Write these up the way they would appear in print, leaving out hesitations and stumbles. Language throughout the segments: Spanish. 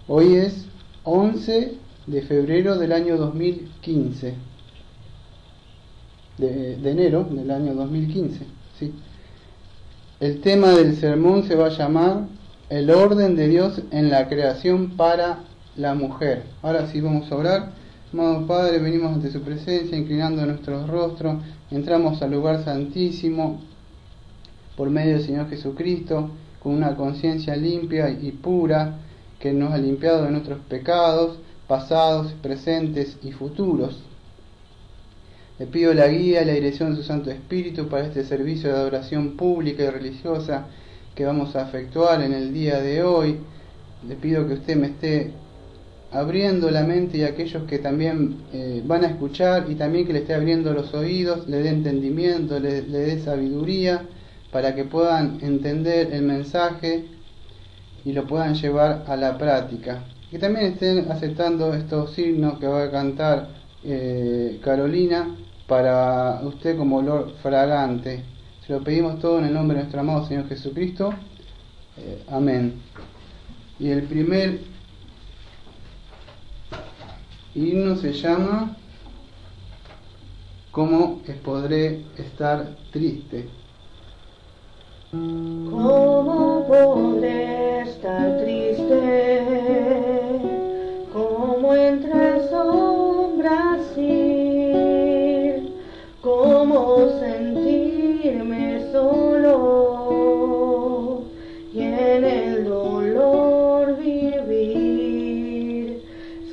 Hoy es 11 de febrero del año 2015. De enero del año 2015. ¿Sí? El tema del sermón se va a llamar El orden de Dios en la creación para la mujer. Ahora sí vamos a orar. Amado Padre, venimos ante su presencia, inclinando nuestros rostros. Entramos al lugar santísimo por medio del Señor Jesucristo, con una conciencia limpia y pura, que nos ha limpiado de nuestros pecados, pasados, presentes y futuros. Le pido la guía y la dirección de su Santo Espíritu para este servicio de adoración pública y religiosa que vamos a efectuar en el día de hoy. Le pido que usted me esté abriendo la mente, y aquellos que también van a escuchar, y también que le esté abriendo los oídos, le dé entendimiento, le dé sabiduría, para que puedan entender el mensaje y lo puedan llevar a la práctica. Que también estén aceptando estos signos que va a cantar Carolina para usted como olor fragante. Se lo pedimos todo en el nombre de nuestro amado Señor Jesucristo. Amén. Y el primer himno se llama ¿Cómo podré estar triste? ¿Cómo podré estar triste? ¿Cómo entre sombras ir? ¿Cómo sentirme solo y en el dolor vivir?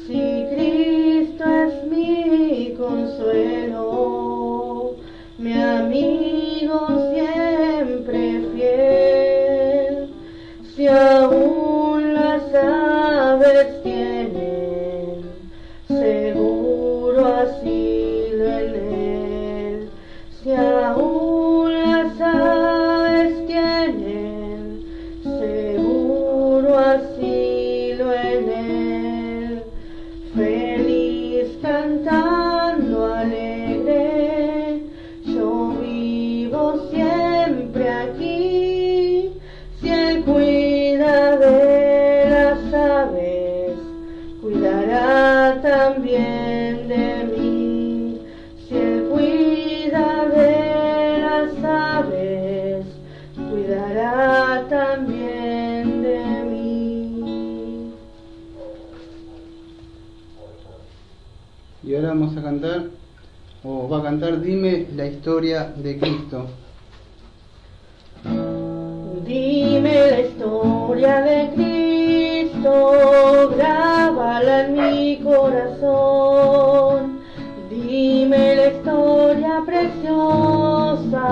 Si Cristo es mi consuelo, mi amigo siempre fiel, si aún las aves tienen seguro asilo en él, si aún las aves tienen seguro asilo en él, feliz cantando alegre, yo vivo siempre aquí. Si él cuida de las aves, cuidará también de mí. Si él cuida de las aves, cuidará también de mí. Y ahora vamos a cantar, o va a cantar, Dime la historia de Cristo. Dime la historia de Cristo, grábala en mi corazón. Dime la historia preciosa,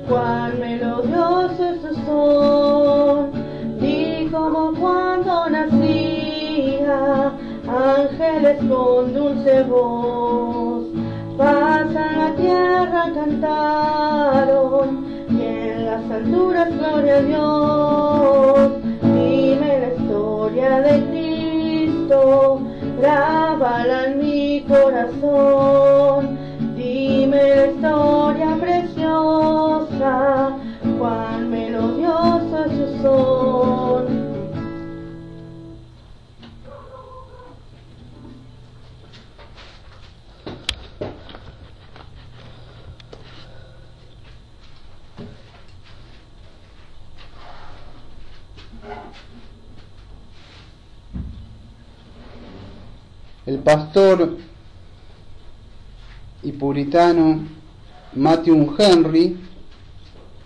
cuán melodiosos son. Di como cuando nacía, ángeles con dulce voz, paz a la tierra cantaron, y en las alturas gloria a Dios. Dime la historia de Cristo, grábala en mi corazón. Dime la historia preciosa, cuán melodiosos ellos son. El pastor y puritano Matthew Henry,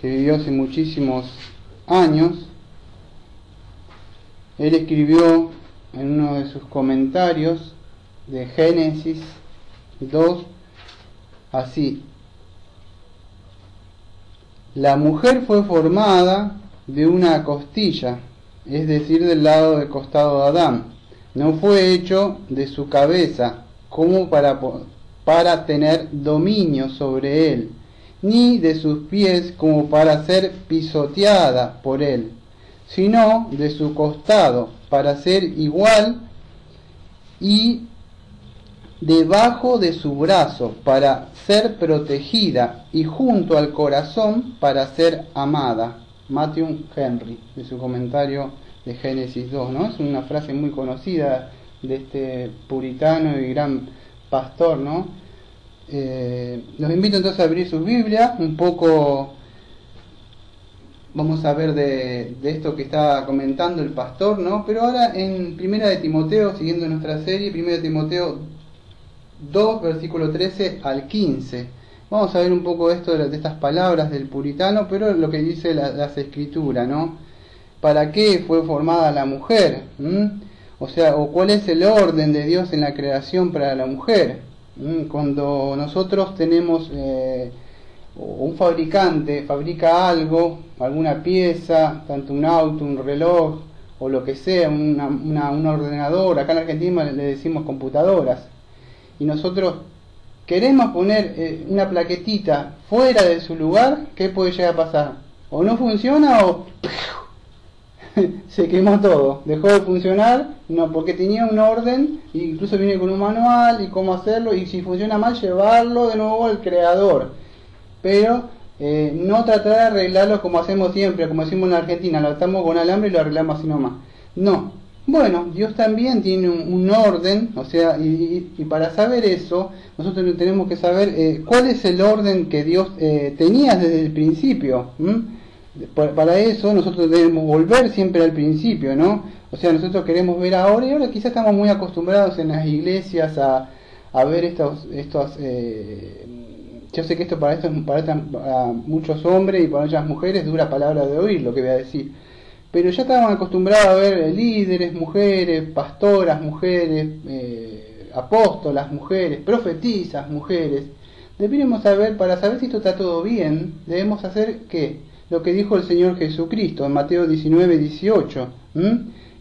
que vivió hace muchísimos años, él escribió en uno de sus comentarios de Génesis 2 así: la mujer fue formada de una costilla, es decir, del lado del costado de Adán. No fue hecho de su cabeza como para tener dominio sobre él, ni de sus pies como para ser pisoteada por él, sino de su costado para ser igual, y debajo de su brazo para ser protegida, y junto al corazón para ser amada. Matthew Henry, de su comentario de Génesis 2, ¿no? Es una frase muy conocida de este puritano y gran pastor, ¿no? Los invito entonces a abrir sus Biblias, un poco vamos a ver de esto que está comentando el pastor, ¿no? Pero ahora en Primera de Timoteo, siguiendo nuestra serie, Primera de Timoteo 2, versículo 13 al 15. Vamos a ver un poco esto de estas palabras del puritano, pero lo que dice las escrituras, ¿no? ¿Para qué fue formada la mujer? O sea, o cuál es el orden de Dios en la creación para la mujer. Cuando nosotros tenemos un fabricante fabrica algo, alguna pieza, tanto un auto, un reloj o lo que sea, un ordenador, acá en Argentina le decimos computadoras, y nosotros queremos poner una plaquetita fuera de su lugar, ¿qué puede llegar a pasar? O no funciona o se quemó todo, dejó de funcionar, no, porque tenía un orden, incluso viene con un manual y cómo hacerlo, y si funciona mal llevarlo de nuevo al creador, pero no tratar de arreglarlo como hacemos siempre, como decimos en la Argentina, lo atamos con alambre y lo arreglamos así nomás. No, bueno, Dios también tiene un orden, o sea, y para saber eso, nosotros tenemos que saber cuál es el orden que Dios tenía desde el principio. Para eso nosotros debemos volver siempre al principio, ¿no? O sea, nosotros queremos ver ahora, y ahora quizás estamos muy acostumbrados en las iglesias a ver estos yo sé que esto para muchos hombres y para muchas mujeres dura palabra de oír lo que voy a decir, pero ya estaban acostumbrados a ver líderes, mujeres, pastoras, mujeres, apóstolas, mujeres, profetisas, mujeres. Deberíamos saber, para saber si esto está todo bien, debemos hacer ¿qué? Lo que dijo el Señor Jesucristo en Mateo 19, 18,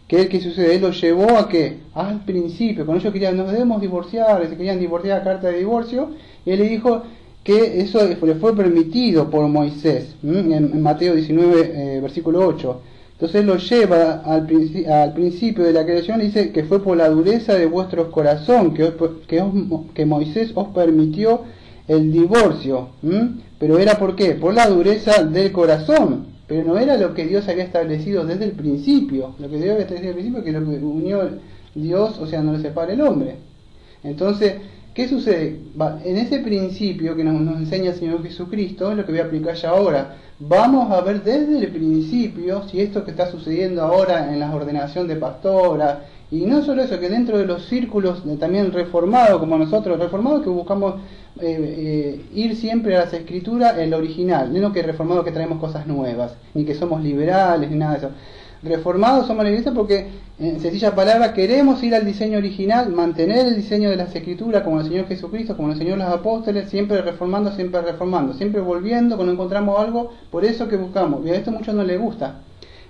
que el que sucede, Él lo llevó a ¿qué? Al principio, cuando ellos querían, nos debemos divorciar, se querían divorciar, carta de divorcio, y Él le dijo que eso le fue permitido por Moisés, en Mateo 19, versículo 8. Entonces Él lo lleva al principio de la creación, dice que fue por la dureza de vuestros corazón que Moisés os permitió el divorcio. Pero era ¿por qué? Por la dureza del corazón, pero no era lo que Dios había establecido desde el principio. Lo que Dios había establecido desde el principio, que lo que unió Dios, o sea, no le separa el hombre. Entonces, ¿qué sucede? En ese principio que nos enseña el Señor Jesucristo, es lo que voy a aplicar ya ahora. Vamos a ver desde el principio si esto que está sucediendo ahora en la ordenación de pastoras, y no solo eso, que dentro de los círculos también reformados, como nosotros, reformados que buscamos ir siempre a las escrituras, el original, no que reformados que traemos cosas nuevas, ni que somos liberales, ni nada de eso. Reformados somos la iglesia porque, en sencilla palabra, queremos ir al diseño original, mantener el diseño de las escrituras como el Señor Jesucristo, como el Señor los apóstoles, siempre reformando, siempre volviendo cuando encontramos algo, por eso que buscamos, y a esto a muchos no les gusta.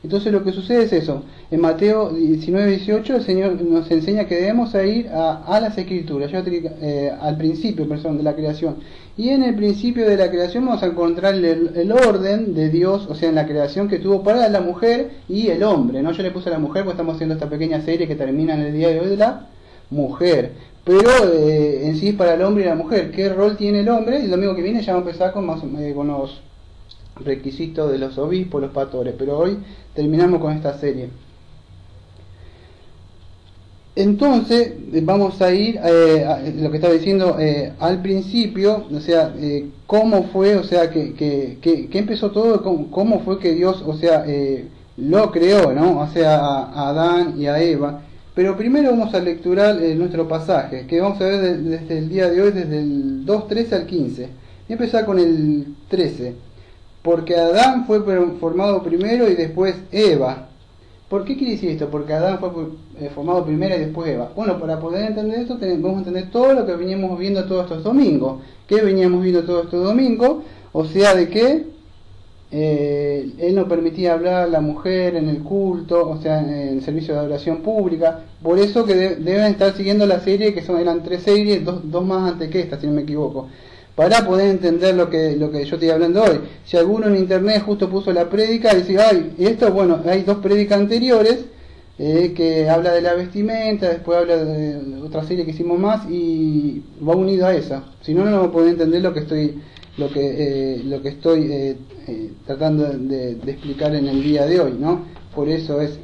Entonces lo que sucede es eso. En Mateo 19, 18 el Señor nos enseña que debemos ir a las escrituras, al principio de la creación. Y en el principio de la creación vamos a encontrar el orden de Dios, o sea, en la creación que tuvo para la mujer y el hombre, ¿no? Yo le puse a la mujer porque estamos haciendo esta pequeña serie que termina en el día de hoy de la mujer. Pero en sí es para el hombre y la mujer. ¿Qué rol tiene el hombre? El domingo que viene ya vamos a empezar con los requisitos de los obispos, los pastores, pero hoy terminamos con esta serie. Entonces vamos a ir a lo que estaba diciendo al principio, o sea, cómo fue, o sea, que empezó todo, cómo fue que Dios, o sea, lo creó, ¿no? O sea, a Adán y a Eva. Pero primero vamos a lecturar nuestro pasaje, que vamos a ver desde el día de hoy, desde el 2:13 al 15. Voy a empezar con el 13. Porque Adán fue formado primero y después Eva. ¿Por qué quiere decir esto? Porque Adán fue formado primero y después Eva. Bueno, para poder entender esto, vamos a entender todo lo que veníamos viendo todos estos domingos. ¿Qué veníamos viendo todos estos domingos? O sea, de que él no permitía hablar a la mujer en el culto, o sea, en el servicio de adoración pública. Por eso que deben estar siguiendo la serie, que eran 3 series, dos más antes que esta, si no me equivoco, para poder entender lo que yo estoy hablando hoy. Si alguno en internet justo puso la prédica y dice, ay, esto, bueno, hay 2 prédicas anteriores que habla de la vestimenta, después habla de otra serie que hicimos más y va unido a esa. Si no, no vamos a poder entender lo que estoy tratando de explicar en el día de hoy, ¿no? por eso es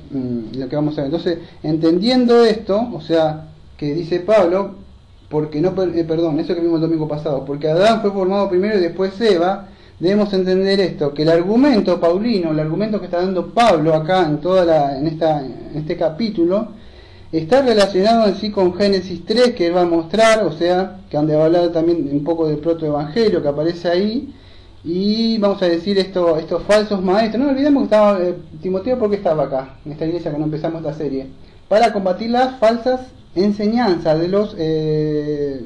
lo que vamos a ver. Entonces, entendiendo esto, o sea, que dice Pablo, porque no, perdón, eso que vimos el domingo pasado, porque Adán fue formado primero y después Eva, debemos entender esto, que el argumento paulino, el argumento que está dando Pablo acá en este capítulo, está relacionado en sí con Génesis 3, que él va a mostrar, o sea, que donde va a hablar también un poco del protoevangelio que aparece ahí, y vamos a decir estos falsos maestros. No olvidemos que estaba Timoteo, porque estaba acá, en esta iglesia cuando empezamos esta serie, para combatir las falsas enseñanzas de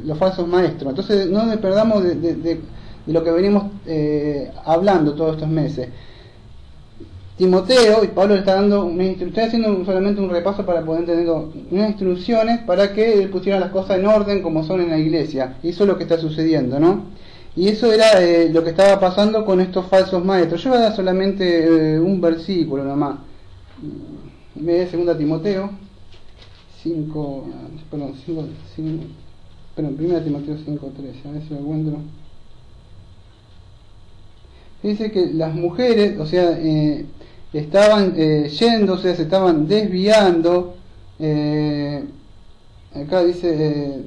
los falsos maestros. Entonces no nos perdamos de lo que venimos hablando todos estos meses. Timoteo, y Pablo le está dando estoy haciendo solamente un repaso para poder entender unas instrucciones para que él pusiera las cosas en orden como son en la iglesia. Y eso es lo que está sucediendo, ¿no? Y eso era lo que estaba pasando con estos falsos maestros. Yo voy a dar solamente un versículo nomás. Ve 2 Timoteo 5, perdón, 1 Timoteo 5:13, a ver si lo encuentro. Dice que las mujeres, o sea, estaban yéndose, se estaban desviando. Acá dice,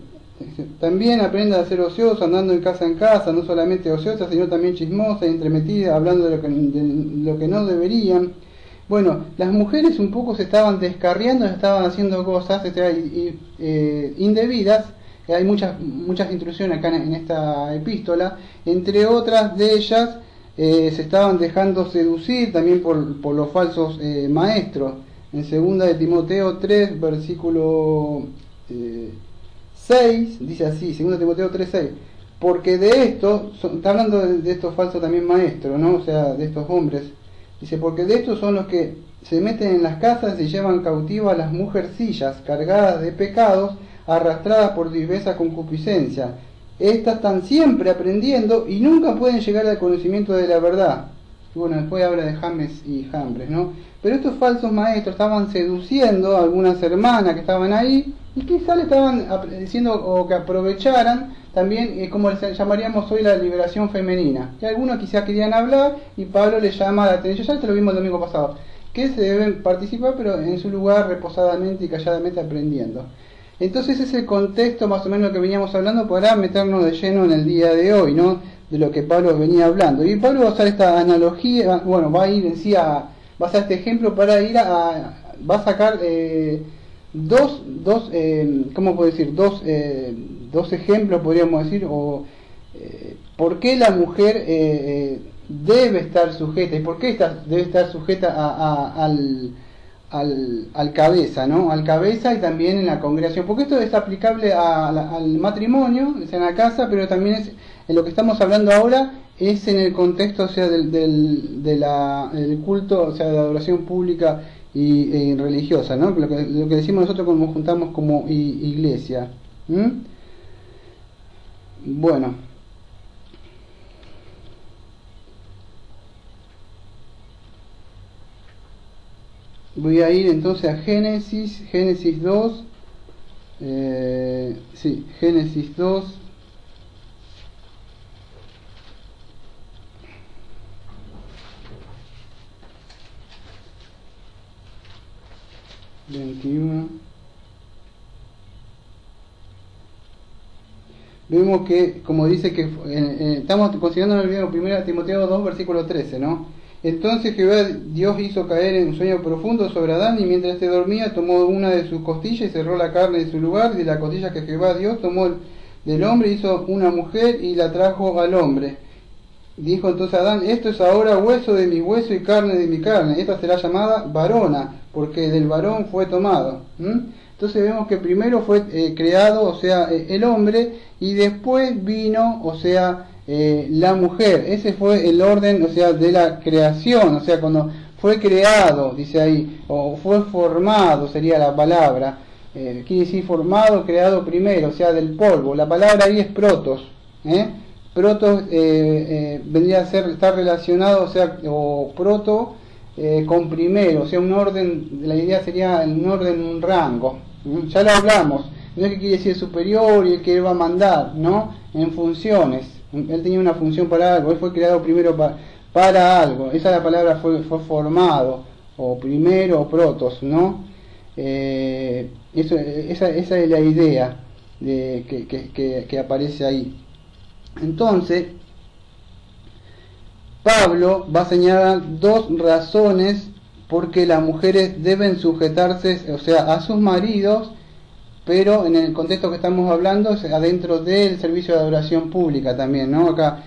también aprenda a ser ociosa, andando en casa, no solamente ociosa, sino también chismosa, entremetida, hablando de lo que no deberían. Bueno, las mujeres un poco se estaban descarriando, estaban haciendo cosas indebidas. Hay muchas instrucciones acá en esta epístola, entre otras de ellas se estaban dejando seducir también por los falsos maestros. En 2 Timoteo 3, versículo 6, dice así, 2 Timoteo 3, 6, porque de esto, está hablando de estos falsos también maestros, ¿no? O sea, de estos hombres. Dice, porque de estos son los que se meten en las casas y llevan cautivas a las mujercillas, cargadas de pecados, arrastradas por diversa concupiscencia. Estas están siempre aprendiendo y nunca pueden llegar al conocimiento de la verdad. Y bueno, después habla de James y Jambres, ¿no? Pero estos falsos maestros estaban seduciendo a algunas hermanas que estaban ahí y quizás le estaban diciendo o que aprovecharan también, como les llamaríamos hoy, la liberación femenina. Y algunos quizás querían hablar y Pablo les llama la atención, ya te lo vimos el domingo pasado, que se deben participar pero en su lugar reposadamente y calladamente aprendiendo. Entonces ese es el contexto más o menos lo que veníamos hablando para meternos de lleno en el día de hoy, ¿no? De lo que Pablo venía hablando. Y Pablo va a usar esta analogía, bueno, va a ir en sí va a hacer este ejemplo para ir va a sacar ¿cómo puedo decir? Dos ejemplos, podríamos decir, o por qué la mujer debe estar sujeta, y por qué debe estar sujeta al cabeza, ¿no? Al cabeza y también en la congregación, porque esto es aplicable al matrimonio, es en la casa, pero también es en lo que estamos hablando ahora, es en el contexto, o sea, del culto, o sea, de la adoración pública y religiosa, ¿no? Lo que decimos nosotros cuando nos juntamos como iglesia. Bueno, voy a ir entonces a Génesis 2, Génesis 2, vemos que, como dice que estamos considerando en el 1 Timoteo 2, versículo 13, ¿no? Entonces Jehová Dios hizo caer en un sueño profundo sobre Adán, y mientras éste dormía tomó una de sus costillas y cerró la carne en su lugar, y de la costilla que Jehová Dios tomó del hombre hizo una mujer y la trajo al hombre. Dijo entonces Adán, esto es ahora hueso de mi hueso y carne de mi carne, esta será llamada varona, porque del varón fue tomado. Entonces vemos que primero fue creado, o sea, el hombre, y después vino, o sea, la mujer. Ese fue el orden, o sea, de la creación, o sea, cuando fue creado, dice ahí, o fue formado, sería la palabra, quiere decir formado, creado primero, o sea, del polvo. La palabra ahí es protos, protos vendría a ser, está relacionado, o sea, o proto con primero, o sea, un orden, la idea sería un orden, un rango. Ya lo hablamos, no es que quiere decir superior y el que va a mandar, ¿no? En funciones. Él tenía una función para algo, él fue creado primero para algo. Esa es la palabra, fue formado, o primero, o protos, ¿no? Esa es la idea que aparece ahí. Entonces, Pablo va a señalar dos razones por qué las mujeres deben sujetarse, o sea, a sus maridos, pero en el contexto que estamos hablando es adentro del servicio de adoración pública también, ¿no? Acá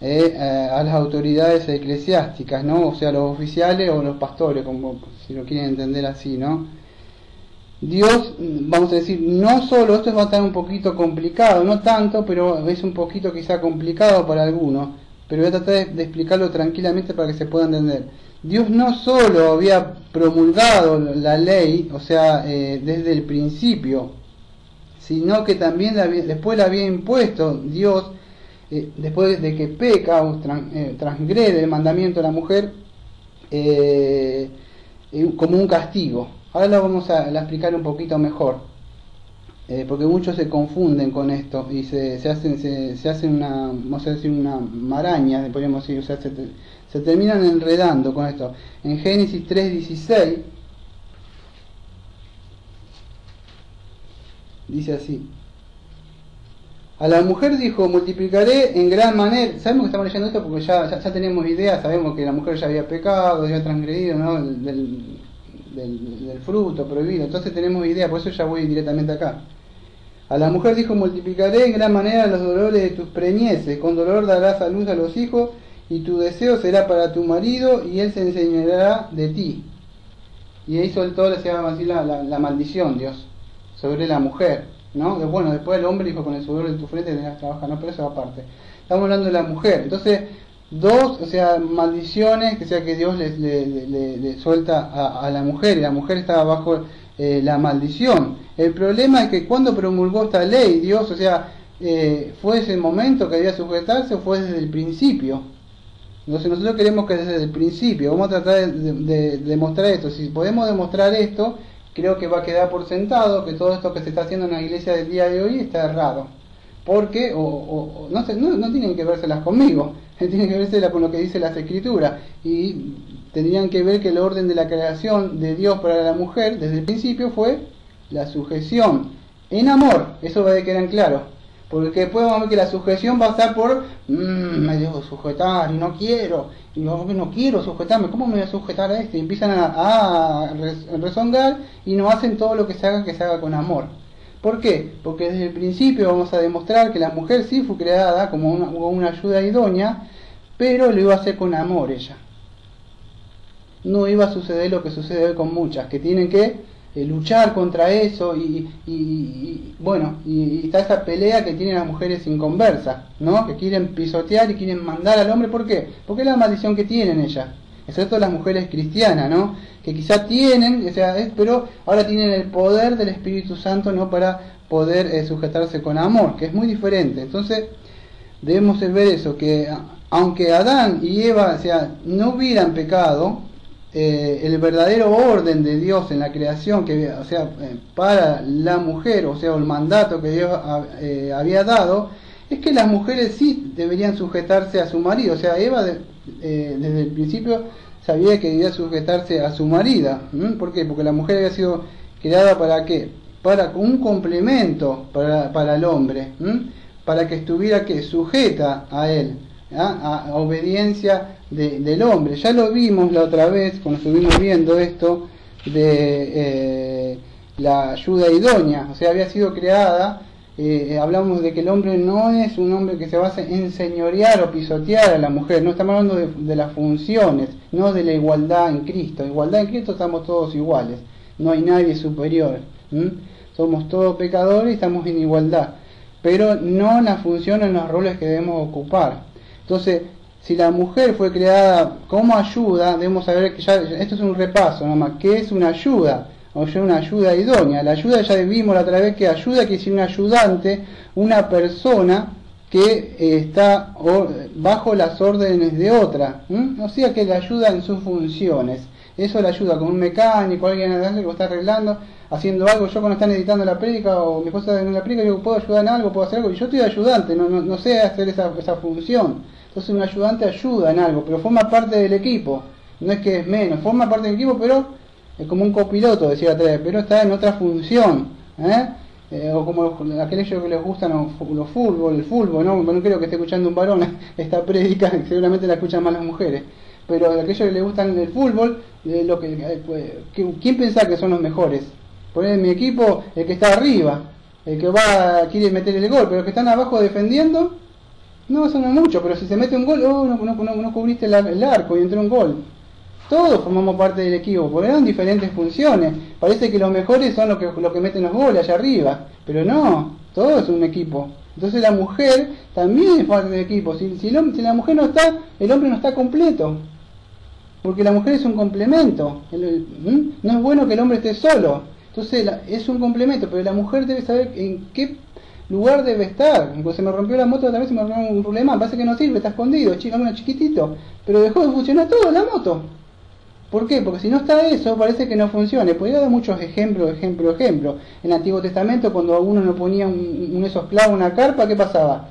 a las autoridades eclesiásticas, ¿no? O sea, los oficiales o los pastores, como si lo quieren entender así, ¿no? Dios, vamos a decir, no solo, esto va a estar un poquito complicado, no tanto, pero es un poquito quizá complicado para algunos, pero voy a tratar de explicarlo tranquilamente para que se pueda entender. Dios no solo había promulgado la ley, o sea, desde el principio, sino que también después la había impuesto Dios, después de que peca o transgrede el mandamiento de la mujer, como un castigo. Ahora lo vamos a explicar un poquito mejor, porque muchos se confunden con esto y se hacen una, vamos a decir, una maraña, podríamos decir, o sea, se terminan enredando con esto. En Génesis 3:16 dice así: a la mujer dijo, multiplicaré en gran manera. Sabemos que estamos leyendo esto porque ya tenemos idea, sabemos que la mujer ya había pecado, ya había transgredido, ¿no? del fruto prohibido, entonces tenemos idea, por eso ya voy directamente acá. A la mujer dijo, multiplicaré en gran manera los dolores de tus preñeces, con dolor darás a luz a los hijos, y tu deseo será para tu marido, y él se enseñará de ti. Y ahí soltó, le llama así la maldición, Dios, sobre la mujer, ¿no? Bueno, después el hombre dijo, con el sudor de tu frente tendrás que trabajar, no, pero eso aparte. Estamos hablando de la mujer, entonces, dos, o sea, maldiciones, que sea que Dios le suelta a la mujer, y la mujer estaba bajo la maldición. El problema es que cuando promulgó esta ley, Dios, o sea, ¿fue ese momento que debía sujetarse o fue desde el principio? Entonces nosotros queremos que desde el principio, vamos a tratar de demostrar esto. Si podemos demostrar esto, creo que va a quedar por sentado que todo esto que se está haciendo en la iglesia del día de hoy está errado. Porque, no tienen que vérselas conmigo, tienen que vérselas con lo que dice las Escrituras, y tendrían que ver que el orden de la creación de Dios para la mujer desde el principio fue la sujeción en amor. Eso va a quedar claro, porque después vamos a ver que la sujeción va a estar por me debo sujetar y no quiero, y no quiero sujetarme, ¿cómo me voy a sujetar a este? Y empiezan a rezongar y no hacen todo lo que se haga con amor. ¿Por qué? Porque desde el principio vamos a demostrar que la mujer sí fue creada como una ayuda idónea, pero lo iba a hacer con amor ella. No iba a suceder lo que sucede hoy con muchas, que tienen que luchar contra eso y está esa pelea que tienen las mujeres inconversas, ¿no? Que quieren pisotear y quieren mandar al hombre. ¿Por qué? Porque es la maldición que tienen ellas. Excepto las mujeres cristianas, ¿no? Que quizá tienen, pero ahora tienen el poder del Espíritu Santo, ¿no? Para poder sujetarse con amor, que es muy diferente. Entonces, debemos ver eso, que aunque Adán y Eva, no hubieran pecado, el verdadero orden de Dios en la creación, para la mujer, el mandato que Dios había dado, es que las mujeres sí deberían sujetarse a su marido. O sea, Eva desde el principio sabía que debía sujetarse a su marida. ¿Por qué? Porque la mujer había sido creada ¿para qué? Para un complemento para el hombre, para que estuviera sujeta a él, a obediencia del hombre. Ya lo vimos la otra vez cuando estuvimos viendo esto de la ayuda idónea. O sea, había sido creada. Hablamos de que el hombre no es un hombre que se basa en señorear o pisotear a la mujer. No estamos hablando de las funciones, no de la igualdad en Cristo. Igualdad en Cristo, estamos todos iguales, no hay nadie superior. Somos todos pecadores y estamos en igualdad, pero no en las funciones, en los roles que debemos ocupar. Entonces, si la mujer fue creada como ayuda, debemos saber que esto es un repaso nomás. ¿Qué es una ayuda? O sea, una ayuda idónea. La ayuda, ya vimos la otra vez que ayuda quiere decir un ayudante, una persona que está bajo las órdenes de otra, o sea, que le ayuda en sus funciones. Eso le ayuda con un mecánico, alguien que lo está arreglando, haciendo algo. Yo cuando están editando la prédica o mi esposa en la prédica, yo puedo ayudar en algo, puedo hacer algo, y yo estoy ayudante, no sé hacer esa función. Entonces un ayudante ayuda en algo, pero forma parte del equipo. no es que es menos, forma parte del equipo, pero es como un copiloto, decía atrás, pero está en otra función, o como aquellos que les gustan los fútbol, el fútbol, ¿no? No creo que esté escuchando un varón esta prédica, seguramente la escuchan más las mujeres, pero aquellos que les gustan el fútbol, ¿quién piensa que son los mejores? Poner en mi equipo el que está arriba, el que quiere meter el gol, pero los que están abajo defendiendo, no, eso no es mucho, pero si se mete un gol, no cubriste el arco y entró un gol. Todos formamos parte del equipo, ponen diferentes funciones. Parece que los mejores son los que meten los goles allá arriba, pero no, todo es un equipo. Entonces la mujer también es parte del equipo. Si la mujer no está, el hombre no está completo, porque la mujer es un complemento. No es bueno que el hombre esté solo, entonces es un complemento, pero la mujer debe saber en qué lugar debe estar. Se me rompió la moto, también se me rompió un problema, parece que no sirve, está escondido, chiquitito, pero dejó de funcionar todo la moto. ¿Por qué? Porque si no está eso, parece que no funciona. Podría dar muchos ejemplos. En el Antiguo Testamento, cuando uno no ponía esos clavos, una carpa, ¿qué pasaba?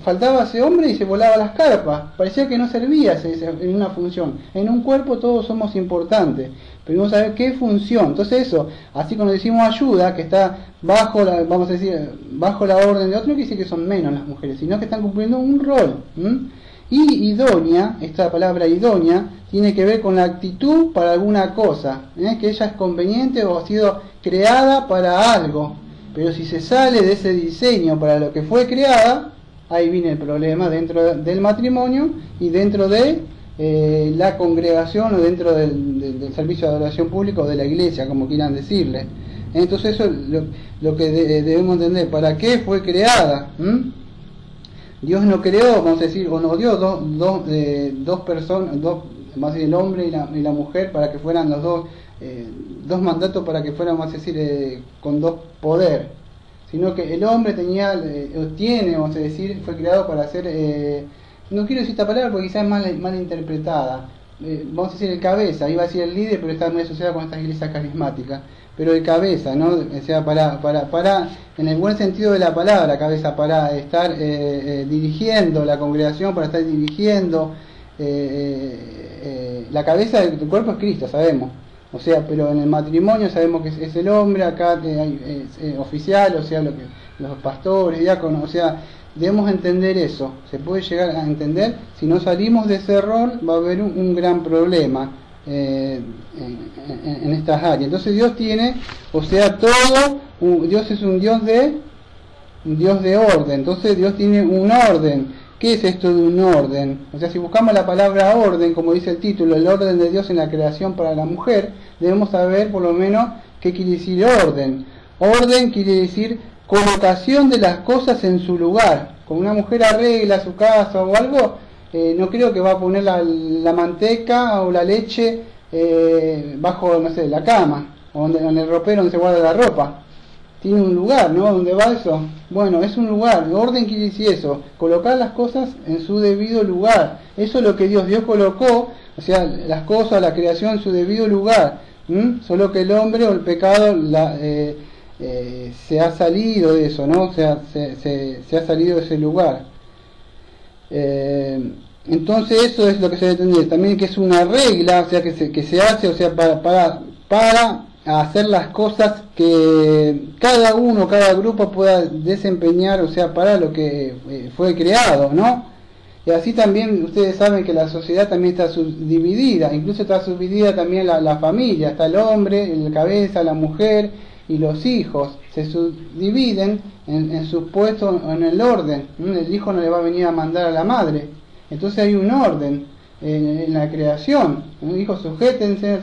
Faltaba ese hombre y se volaba las carpas. Parecía que no servía en una función. En un cuerpo todos somos importantes, pero vamos a ver qué función. Entonces eso, así cuando decimos ayuda, que está bajo la orden de otro, no quiere decir que son menos las mujeres, sino que están cumpliendo un rol. Y idónea, esta palabra idónea, tiene que ver con la actitud para alguna cosa, que ella es conveniente o ha sido creada para algo, pero si se sale de ese diseño para lo que fue creada, ahí viene el problema dentro del matrimonio y dentro de la congregación o dentro del servicio de adoración pública o de la iglesia, como quieran decirle. Entonces eso es lo que debemos entender, ¿para qué fue creada? Dios no creó, vamos a decir, o nos dio dos personas, vamos a decir, el hombre y la mujer, para que fueran los dos mandatos, para que fueran, vamos a decir, con dos poder, sino que el hombre vamos a decir, fue creado para ser, no quiero decir esta palabra porque quizás es mal interpretada, vamos a decir el cabeza, iba a decir el líder, pero está muy asociada con estas iglesias carismáticas, pero el cabeza, ¿no? O sea, para en el buen sentido de la palabra, cabeza, para estar dirigiendo la congregación, para estar dirigiendo la cabeza del cuerpo es Cristo, sabemos. O sea, pero en el matrimonio sabemos que es el hombre, acá hay oficial, o sea, los pastores, diáconos, o sea, debemos entender eso. Se puede llegar a entender, si no salimos de ese rol va a haber un gran problema en estas áreas. Entonces Dios tiene, o sea, Dios es un Dios de orden. Entonces Dios tiene un orden. ¿Qué es esto de un orden? O sea, si buscamos la palabra orden, como dice el título, el orden de Dios en la creación para la mujer, debemos saber por lo menos qué quiere decir orden. Orden quiere decir colocación de las cosas en su lugar. Cuando una mujer arregla su casa o algo, no creo que va a poner la manteca o la leche bajo, no sé, la cama, o en el ropero donde se guarda la ropa. Tiene un lugar, ¿no? ¿Dónde va eso? Bueno, es un lugar. Orden quiere decir eso, colocar las cosas en su debido lugar. Eso es lo que Dios colocó, o sea, las cosas, la creación en su debido lugar. Solo que el hombre o el pecado se ha salido de eso, ¿no? O sea, se ha salido de ese lugar. Entonces eso es lo que se debe entender. También que es una regla, o sea, que se hace, o sea, para hacer las cosas que cada grupo pueda desempeñar, o sea, para lo que fue creado, ¿no? Y así también ustedes saben que la sociedad también está subdividida, incluso está subdividida también la familia, está el hombre, el cabeza, la mujer y los hijos, se subdividen en sus puestos, en el orden. El hijo no le va a venir a mandar a la madre, entonces hay un orden en la creación. Los hijos sujétense,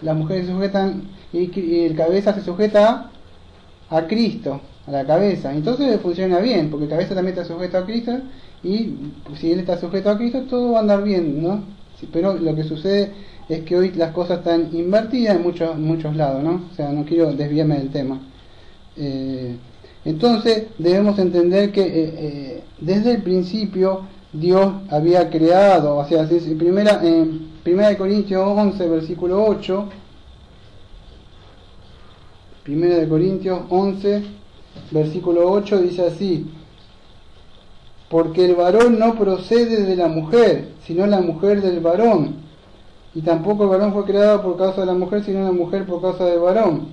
las mujeres se sujetan y el cabeza se sujeta a Cristo, a la cabeza. Entonces funciona bien, porque el cabeza también está sujeto a Cristo, y si él está sujeto a Cristo, todo va a andar bien, ¿no? Sí, pero lo que sucede es que hoy las cosas están invertidas en muchos lados, ¿no? O sea, no quiero desviarme del tema. Entonces debemos entender que desde el principio Dios había creado, o sea, en primera de Corintios 11, versículo 8, 1 de Corintios 11, versículo 8 dice así: porque el varón no procede de la mujer, sino la mujer del varón, y tampoco el varón fue creado por causa de la mujer, sino la mujer por causa del varón.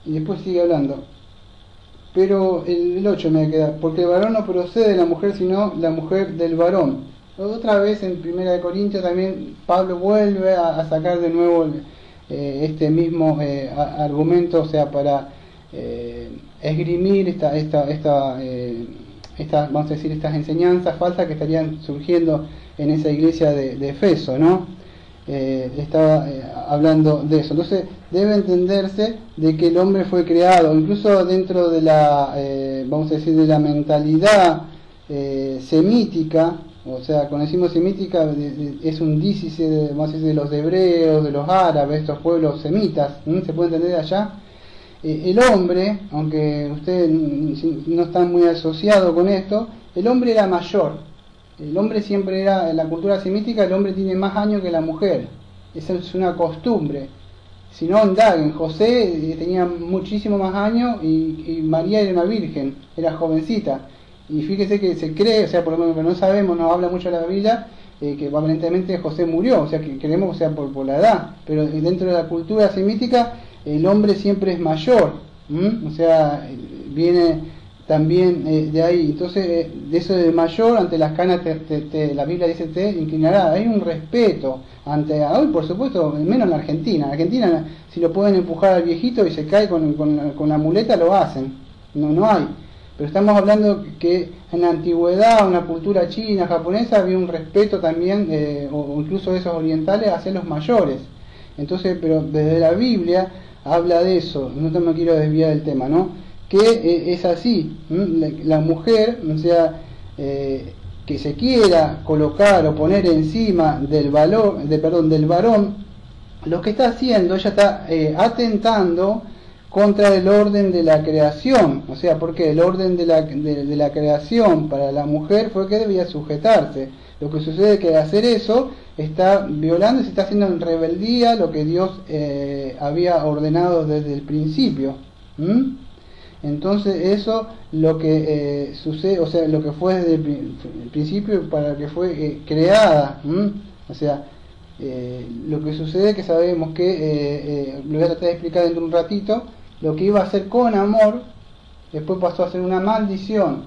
Y después sigue hablando. Pero el 8 me queda, porque el varón no procede de la mujer, sino la mujer del varón. Otra vez en 1 Corintios también Pablo vuelve a sacar de nuevo este mismo argumento, o sea, para esgrimir vamos a decir, estas enseñanzas falsas que estarían surgiendo en esa iglesia de Efeso, ¿no? Estaba hablando de eso. Entonces debe entenderse de que el hombre fue creado, incluso dentro de la, vamos a decir, de la mentalidad semítica. O sea, cuando decimos semítica es un dícice vamos a decir, de los hebreos, de los árabes, estos pueblos semitas, se puede entender allá. El hombre, aunque ustedes no están muy asociados con esto, el hombre era mayor. El hombre siempre era, en la cultura semítica, el hombre tiene más años que la mujer. Esa es una costumbre. Si no, indaguen, José tenía muchísimo más años y María era una virgen, era jovencita. Y fíjese que se cree, o sea, por lo menos no sabemos, no habla mucho la Biblia, que aparentemente José murió, o sea, que creemos, o sea, por la edad. Pero dentro de la cultura semítica, el hombre siempre es mayor, o sea, viene también de ahí. Entonces, de eso de mayor, ante las canas, la Biblia dice, te inclinará. Hay un respeto ante, hoy por supuesto, menos en la Argentina. En Argentina, si lo pueden empujar al viejito y se cae con la muleta, lo hacen. No hay. Pero estamos hablando que en la antigüedad, una cultura china, japonesa, había un respeto también, o incluso esos orientales, hacia los mayores. Entonces, pero desde la Biblia habla de eso. No me quiero desviar del tema, ¿no? Que es así. La mujer, o sea, que se quiera colocar o poner encima del varón, lo que está haciendo, ella está atentando contra el orden de la creación. O sea, porque el orden de la creación para la mujer fue que debía sujetarse. Lo que sucede es que al hacer eso está violando y se está haciendo en rebeldía lo que Dios había ordenado desde el principio. Entonces eso lo que sucede, o sea, lo que fue desde el principio para lo que fue creada. O sea, lo que sucede es que sabemos que, lo voy a tratar de explicar dentro de un ratito, lo que iba a hacer con amor, después pasó a ser una maldición.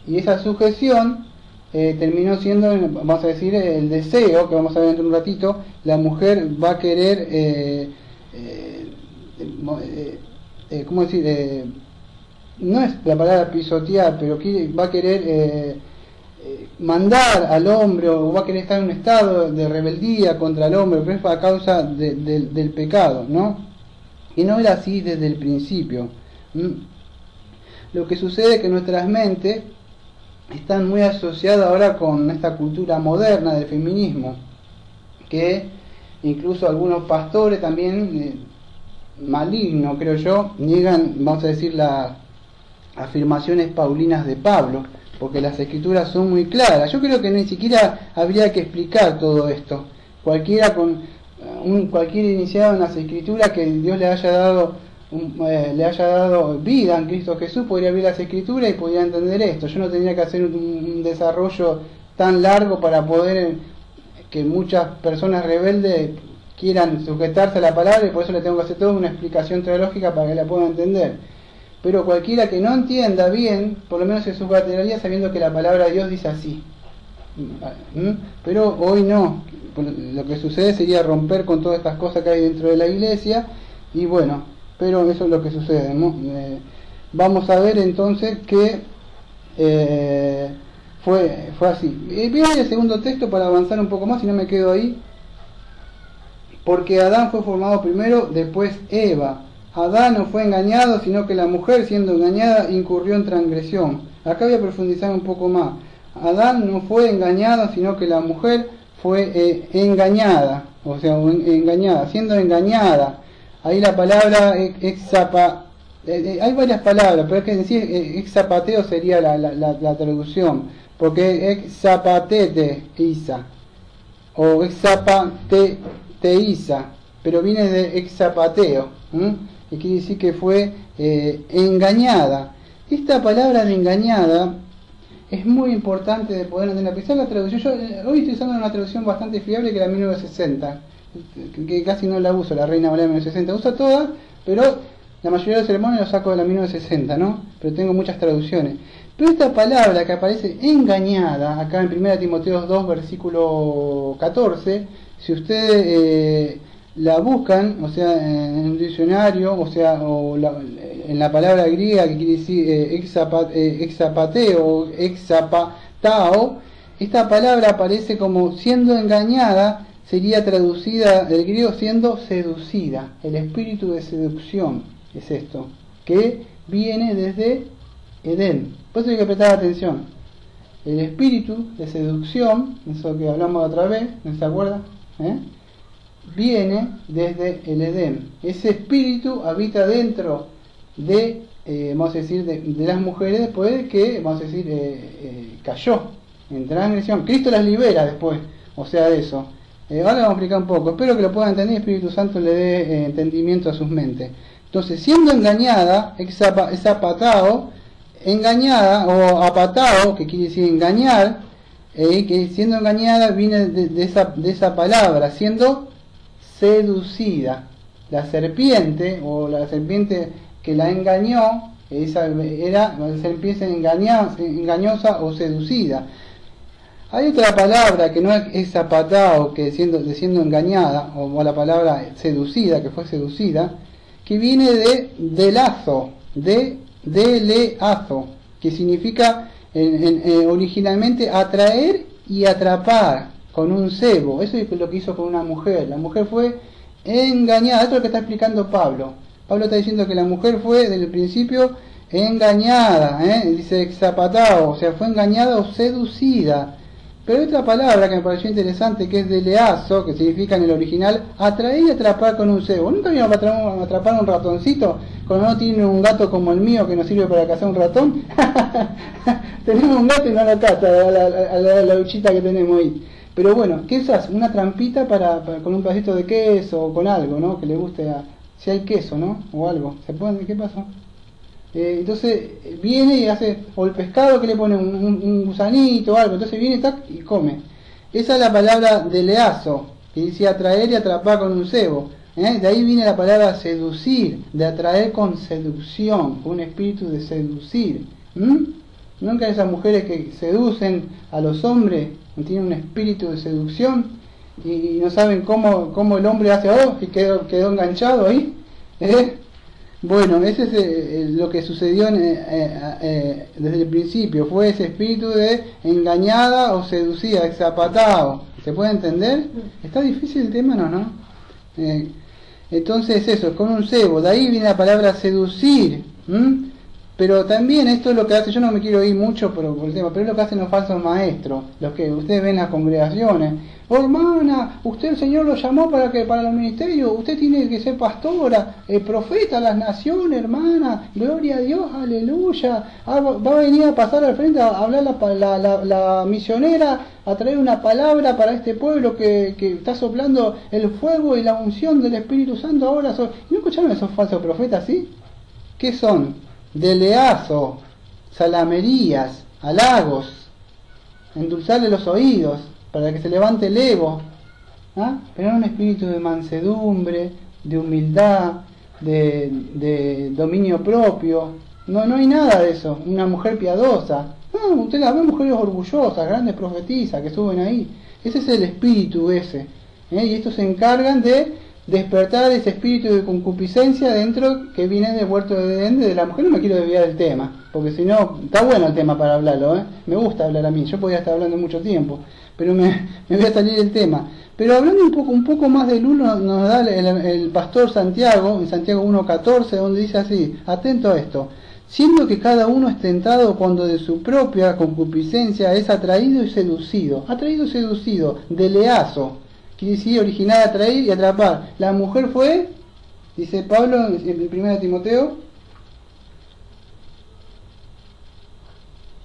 Y esa sujeción terminó siendo, vamos a decir, el deseo, que vamos a ver dentro de un ratito. La mujer va a querer, ¿cómo decir? No es la palabra pisotear, pero va a querer mandar al hombre, o va a querer estar en un estado de rebeldía contra el hombre, pero es a causa del pecado, ¿no? Y no era así desde el principio. Lo que sucede es que nuestras mentes están muy asociadas ahora con esta cultura moderna del feminismo, que incluso algunos pastores también, malignos creo yo, niegan, vamos a decir, las afirmaciones paulinas de Pablo, porque las escrituras son muy claras. Yo creo que ni siquiera habría que explicar todo esto. Cualquier iniciado en las escrituras que Dios le haya dado vida en Cristo Jesús podría abrir las escrituras y podría entender esto. Yo no tendría que hacer un desarrollo tan largo para poder que muchas personas rebeldes quieran sujetarse a la palabra, y por eso le tengo que hacer toda una explicación teológica para que la puedan entender. Pero cualquiera que no entienda bien, por lo menos se sujetaría sabiendo que la palabra de Dios dice así. Pero hoy no. Lo que sucede sería romper con todas estas cosas que hay dentro de la iglesia, y bueno, pero eso es lo que sucede, ¿no? Vamos a ver entonces que fue así. Voy a ir al segundo texto para avanzar un poco más, si no me quedo ahí. Porque Adán fue formado primero, después Eva. Adán no fue engañado, sino que la mujer, siendo engañada, incurrió en transgresión. Acá voy a profundizar un poco más. Adán no fue engañado, sino que la mujer fue engañada, o sea, engañada, siendo engañada. Ahí la palabra hay varias palabras, pero es que en sí exapateo sería la traducción, porque exapatete isa, o exapateiza, pero viene de exapateo, y quiere decir que fue engañada. Esta palabra de engañada es muy importante de poder entender. Pensar la traducción, yo hoy estoy usando una traducción bastante fiable que es la 1960, que casi no la uso, la Reina Valera 1960, uso todas, pero la mayoría de los sermones los saco de la 1960, ¿no? Pero tengo muchas traducciones. Pero esta palabra que aparece engañada, acá en 1 Timoteo 2, versículo 14, si ustedes la buscan, o sea, en un diccionario, o sea, en la palabra griega que quiere decir exapateo o exapatao, esta palabra aparece como siendo engañada, sería traducida del griego siendo seducida. El espíritu de seducción es esto, que viene desde Edén. Por eso hay que prestar atención. El espíritu de seducción, eso que hablamos otra vez, ¿no se acuerdan? Viene desde el Edén. Ese espíritu habita dentro de, vamos a decir, de las mujeres después de que, vamos a decir, cayó en transgresión. Cristo las libera después, o sea, de eso. Ahora vamos a explicar un poco. Espero que lo puedan entender y el Espíritu Santo le dé entendimiento a sus mentes. Entonces, siendo engañada, exapatao, engañada, o apatao, que quiere decir engañar, que siendo engañada viene de esa palabra, siendo seducida. La serpiente, o la serpiente que la engañó, esa era la serpiente engañosa o seducida. Hay otra palabra que no es zapatao, que siendo engañada, o la palabra seducida, que fue seducida, que viene de lazo, de leazo, que significa originalmente atraer y atrapar con un cebo. Eso es lo que hizo con una mujer. La mujer fue engañada. Esto es lo que está explicando Pablo. Pablo está diciendo que la mujer fue desde el principio engañada, dice exapatao, o sea, fue engañada o seducida. Pero hay otra palabra que me pareció interesante, que es de leazo, que significa en el original atraer y atrapar con un cebo. ¿Nunca vimos atrapar un ratoncito cuando no tiene un gato como el mío que nos sirve para cazar un ratón? Tenemos un gato y no lo caza a la luchita que tenemos ahí. Pero bueno, ¿qué usas? Una trampita con un pedacito de queso o con algo, ¿no? Que le guste si hay queso, ¿no? O algo. ¿Se puede? ¿Qué pasó? Entonces viene y hace, o el pescado que le pone un gusanito o algo, entonces viene y come. Esa es la palabra de leazo, que dice atraer y atrapar con un cebo. De ahí viene la palabra seducir, de atraer con seducción, con un espíritu de seducir. Nunca esas mujeres que seducen a los hombres, tienen un espíritu de seducción y no saben cómo el hombre hace, y quedó enganchado ahí. Bueno, ese es lo que sucedió desde el principio, fue ese espíritu de engañada o seducida, exapatao. ¿Se puede entender? Está difícil el tema, ¿no? Entonces eso, con un cebo, de ahí viene la palabra seducir. Pero también esto es lo que hace, yo no me quiero ir mucho por el tema, pero es lo que hacen los falsos maestros, los que ustedes ven en las congregaciones. Oh, hermana, usted el Señor lo llamó para los ministerios, usted tiene que ser pastora, profeta a las naciones, hermana, gloria a Dios, aleluya. Va a venir a pasar al frente a hablar la misionera, a traer una palabra para este pueblo que está soplando el fuego y la unción del Espíritu Santo ahora. ¿No escucharon esos falsos profetas, sí? ¿Qué son? De leazo, salamerías, halagos, endulzarle los oídos para que se levante el ego, pero un espíritu de mansedumbre, de humildad, de dominio propio. No hay nada de eso. Una mujer piadosa. No, usted la ve, mujeres orgullosas, grandes profetisas que suben ahí. Ese es el espíritu ese. Y estos se encargan de despertar ese espíritu de concupiscencia dentro que viene del huerto de Edén de la mujer. No me quiero desviar del tema, porque si no, está bueno el tema para hablarlo, me gusta hablar a mí, yo podría estar hablando mucho tiempo, pero me voy a salir del tema. Pero hablando un poco más del uno, nos da el pastor Santiago, en Santiago 1.14, donde dice así, atento a esto: siendo que cada uno es tentado cuando de su propia concupiscencia es atraído y seducido, de leazo, quiere decir original, atraer y atrapar. La mujer fue, dice Pablo en 1 Timoteo,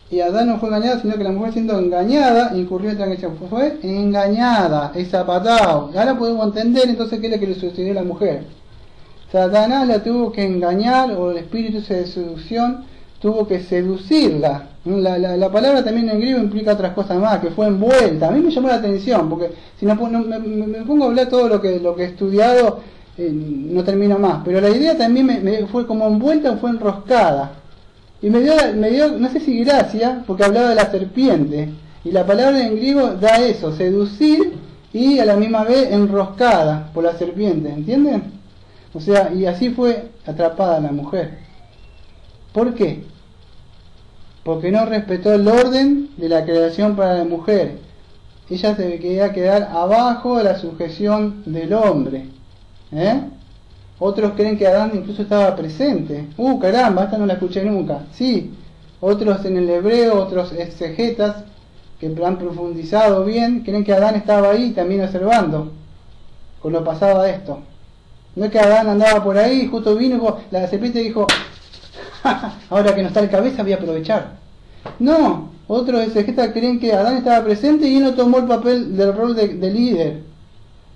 y Adán no fue engañado, sino que la mujer, siendo engañada, incurrió en transgresión. Fue engañada, es zapatao. Ahora podemos entender entonces qué es lo que le sucedió a la mujer. Satanás la tuvo que engañar, o el espíritu de seducción tuvo que seducirla, La palabra también en griego implica otras cosas más, que fue envuelta. A mí me llamó la atención, porque si no, me pongo a hablar todo lo que he estudiado, no termino más. Pero la idea también me fue como envuelta o fue enroscada. Y me dio, no sé si gracia, porque hablaba de la serpiente. Y la palabra en griego da eso, seducir y a la misma vez enroscada por la serpiente, ¿entienden? O sea, y así fue atrapada la mujer. ¿Por qué? Porque no respetó el orden de la creación para la mujer. Ella se quería quedar abajo de la sujeción del hombre. Otros creen que Adán incluso estaba presente. Caramba, esta no la escuché nunca. Sí, otros en el hebreo, otros exegetas que han profundizado bien, creen que Adán estaba ahí también observando cuando pasaba esto. No es que Adán andaba por ahí, justo vino, la serpiente dijo, ahora que no está el cabeza voy a aprovechar. No, otros exegetas creen que Adán estaba presente y él no tomó el papel del rol de líder.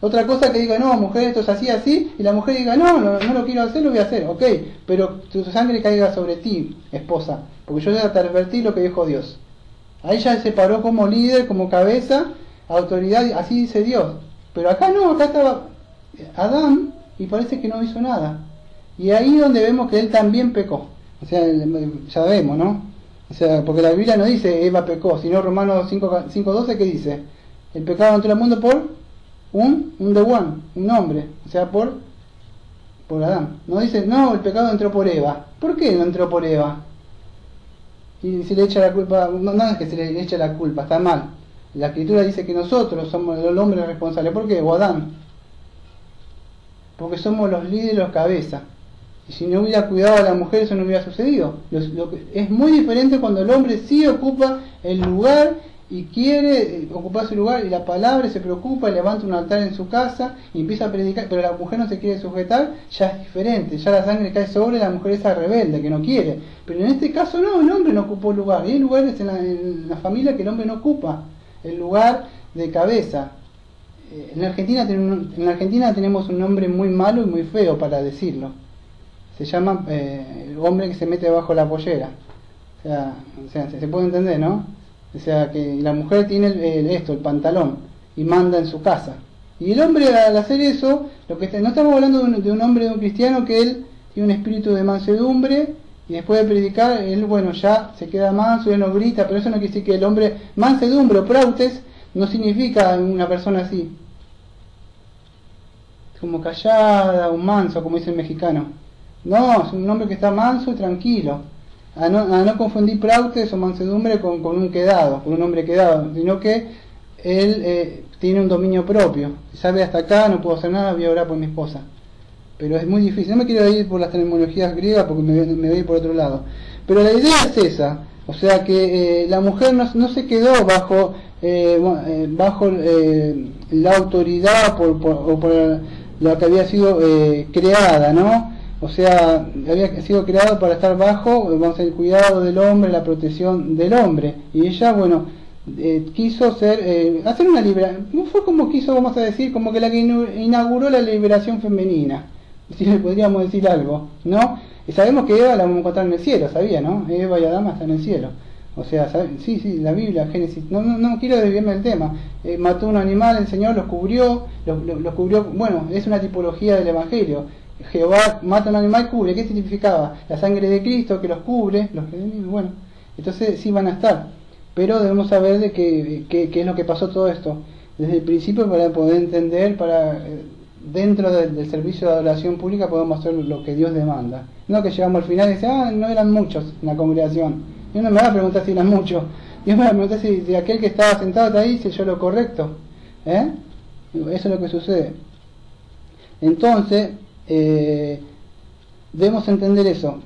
Otra cosa que diga, no, mujer, esto es así, y la mujer diga, no lo quiero hacer, lo voy a hacer, ok, pero tu sangre caiga sobre ti, esposa, porque yo ya te advertí lo que dijo Dios. Ahí ya se paró como líder, como cabeza, autoridad, así dice Dios. Pero acá no, acá estaba Adán y parece que no hizo nada. Y ahí donde vemos que él también pecó. O sea, ya vemos, ¿no? O sea, porque la Biblia no dice Eva pecó, sino Romanos 5:12 que dice, el pecado entró al mundo por un hombre, o sea, por Adán. No dice, no, el pecado entró por Eva. ¿Por qué no entró por Eva? Y se le echa la culpa, no es que se le echa la culpa, está mal. La escritura dice que nosotros somos el hombre responsable. ¿Por qué? O Adán. Porque somos los líderes, los cabezas. Y si no hubiera cuidado a la mujer, eso no hubiera sucedido. Es muy diferente cuando el hombre sí ocupa el lugar y quiere ocupar su lugar, y la palabra se preocupa, levanta un altar en su casa y empieza a predicar, pero la mujer no se quiere sujetar, ya es diferente, ya la sangre cae sobre la mujer esa rebelde que no quiere. Pero en este caso no, el hombre no ocupó lugar, y hay lugares en la familia que el hombre no ocupa el lugar de cabeza. En Argentina tenemos un nombre muy malo y muy feo para decirlo. Se llama el hombre que se mete bajo la pollera. O sea, se puede entender, ¿no? O sea, que la mujer tiene el pantalón y manda en su casa. Y el hombre, al hacer eso, no estamos hablando de un hombre, de un cristiano, que él tiene un espíritu de mansedumbre, y después de predicar, él, ya se queda manso, él no grita, pero eso no quiere decir que el hombre, mansedumbre o prautes, no significa una persona así, como callada, un manso, como dice el mexicano. No, es un hombre que está manso y tranquilo. A no confundir prautes o mansedumbre con un hombre quedado, sino que él tiene un dominio propio, sabe hasta acá, no puedo hacer nada, voy a orar por mi esposa. Pero es muy difícil, no me quiero ir por las terminologías griegas porque me voy a ir por otro lado. Pero la idea es esa, o sea que la mujer no se quedó bajo la autoridad por la que había sido creada, ¿no? O sea, había sido creado para estar bajo, el cuidado del hombre, la protección del hombre. Y ella, quiso hacer una liberación. No fue como quiso, vamos a decir, como que la que inauguró la liberación femenina. Si le podríamos decir algo, ¿no? Y sabemos que Eva la vamos a encontrar en el cielo, ¿sabía, no? Eva y Adán están en el cielo. O sea, sí, la Biblia, Génesis. No quiero desviarme del tema. Mató un animal, el Señor los cubrió, los cubrió. Bueno, es una tipología del Evangelio. Jehová mata un animal, cubre. ¿Qué significaba? La sangre de Cristo que los cubre, entonces sí van a estar, pero debemos saber de qué es lo que pasó todo esto desde el principio para poder entender, dentro del servicio de adoración pública podemos hacer lo que Dios demanda, no que llegamos al final y dice, no eran muchos en la congregación. Dios no me va a preguntar si eran muchos, Dios me va a preguntar si aquel que estaba sentado ahí hizo yo lo correcto. Eso es lo que sucede. Entonces debemos entender eso.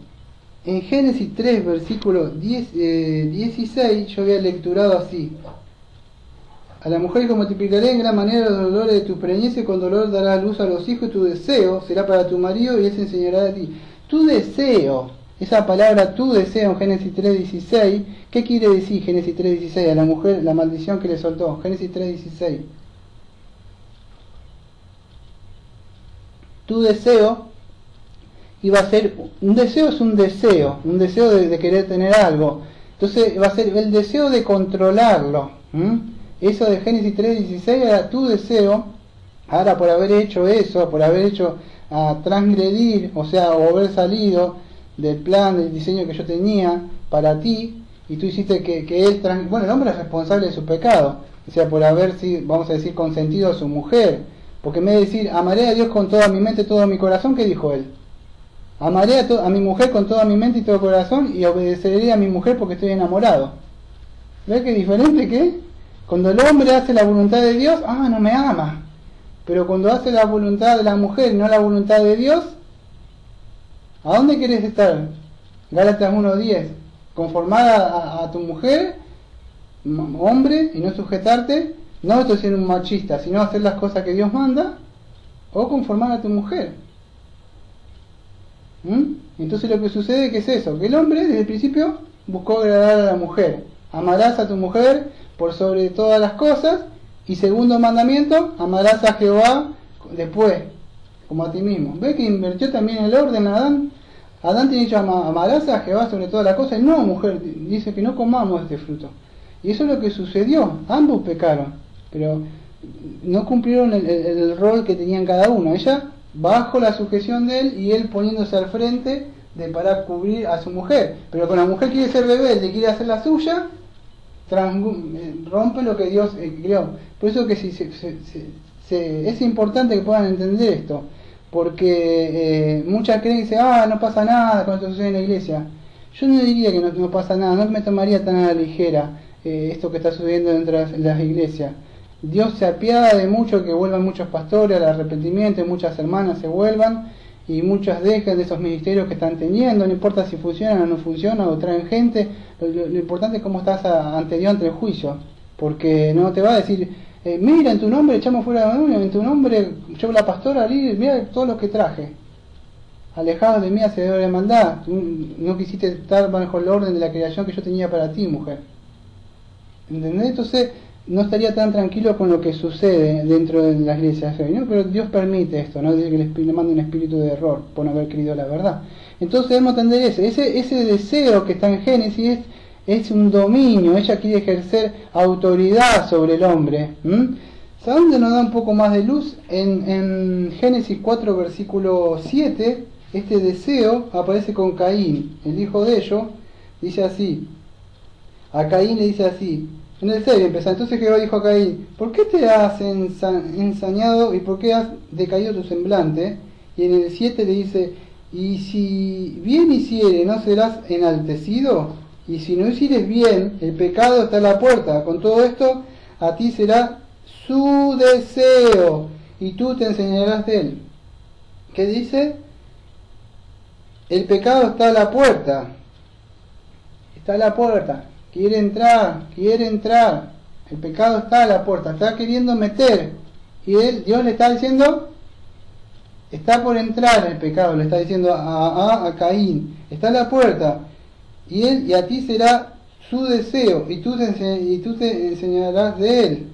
En Génesis 3, versículo 16, yo había lecturado así: a la mujer que multiplicaré en gran manera los dolores de tu preñez, y con dolor dará luz a los hijos, y tu deseo será para tu marido, y él se enseñará de ti. Tu deseo, esa palabra tu deseo en Génesis 3:16, ¿qué quiere decir Génesis 3:16? A la mujer, la maldición que le soltó. Génesis 3:16. Tu deseo iba a ser, un deseo es un deseo de querer tener algo. Entonces va a ser el deseo de controlarlo. Eso de Génesis 3:16 era tu deseo. Ahora, por haber hecho eso, por haber hecho transgredir, o sea, o haber salido del plan, del diseño que yo tenía para ti, y tú hiciste que él, bueno, el hombre es responsable de su pecado, o sea, por haber, vamos a decir, consentido a su mujer, porque en vez de decir, amaré a Dios con toda mi mente, todo mi corazón, ¿qué dijo él? Amaré a mi mujer con toda mi mente y todo corazón, y obedeceré a mi mujer porque estoy enamorado. ¿Ves qué diferente que es? Cuando el hombre hace la voluntad de Dios, no me ama. Pero cuando hace la voluntad de la mujer y no la voluntad de Dios, ¿a dónde quieres estar? Gálatas 1:10. Conformar a tu mujer, hombre, y no sujetarte. No esto es ser un machista, sino hacer las cosas que Dios manda. O conformar a tu mujer. Entonces lo que sucede que es eso, que el hombre desde el principio buscó agradar a la mujer. Amarás a tu mujer por sobre todas las cosas. Y segundo mandamiento, amarás a Jehová después, como a ti mismo. ¿Ves que invirtió también el orden Adán? Adán tiene dicho, amarás a Jehová sobre todas las cosas. Y no, mujer, dice que no comamos este fruto. Y eso es lo que sucedió. Ambos pecaron, pero no cumplieron el rol que tenían cada uno. Ella bajo la sujeción de él y él poniéndose al frente para cubrir a su mujer. Pero con la mujer quiere ser rebelde, quiere hacer la suya, rompe lo que Dios creó. Por eso que es importante que puedan entender esto, porque muchas creen que dicen, no pasa nada cuando esto sucede en la iglesia. Yo no diría que no pasa nada, no me tomaría tan a la ligera esto que está sucediendo dentro de las iglesias. Dios se apiada de mucho que vuelvan muchos pastores al arrepentimiento, y muchas hermanas se vuelvan y muchas dejen de esos ministerios que están teniendo, no importa si funcionan o no funcionan o traen gente, lo importante es cómo estás ante Dios, ante el juicio, porque no te va a decir, mira, en tu nombre echamos fuera la demonio, en tu nombre yo la pastora, mira todo lo que traje, alejados de mí hacedores de maldad, tú no quisiste estar bajo el orden de la creación que yo tenía para ti, mujer. ¿Entendés? Entonces no estaría tan tranquilo con lo que sucede dentro de las iglesias, ¿no? Pero Dios permite esto, no dice que le manda un espíritu de error por no haber querido la verdad. Entonces debemos entender ese deseo que está en Génesis es un dominio. Ella quiere ejercer autoridad sobre el hombre. ¿Saben dónde nos da un poco más de luz? En Génesis 4 versículo 7, este deseo aparece con Caín, el hijo de ellos. Dice así, a Caín le dice así, en el 6 empieza, entonces Jehová dijo a Caín, ¿por qué te has ensañado y por qué has decaído tu semblante? Y en el 7 le dice, y si bien hiciere, ¿no serás enaltecido? Y si no hicieres bien, el pecado está a la puerta. Con todo esto, a ti será su deseo, y tú te enseñarás de él. ¿Qué dice? El pecado está a la puerta. Está a la puerta. Quiere entrar. El pecado está a la puerta, está queriendo meter. Y Dios le está diciendo, está por entrar el pecado, le está diciendo a Caín, está a la puerta. Y a ti será su deseo, y tú te enseñarás de él.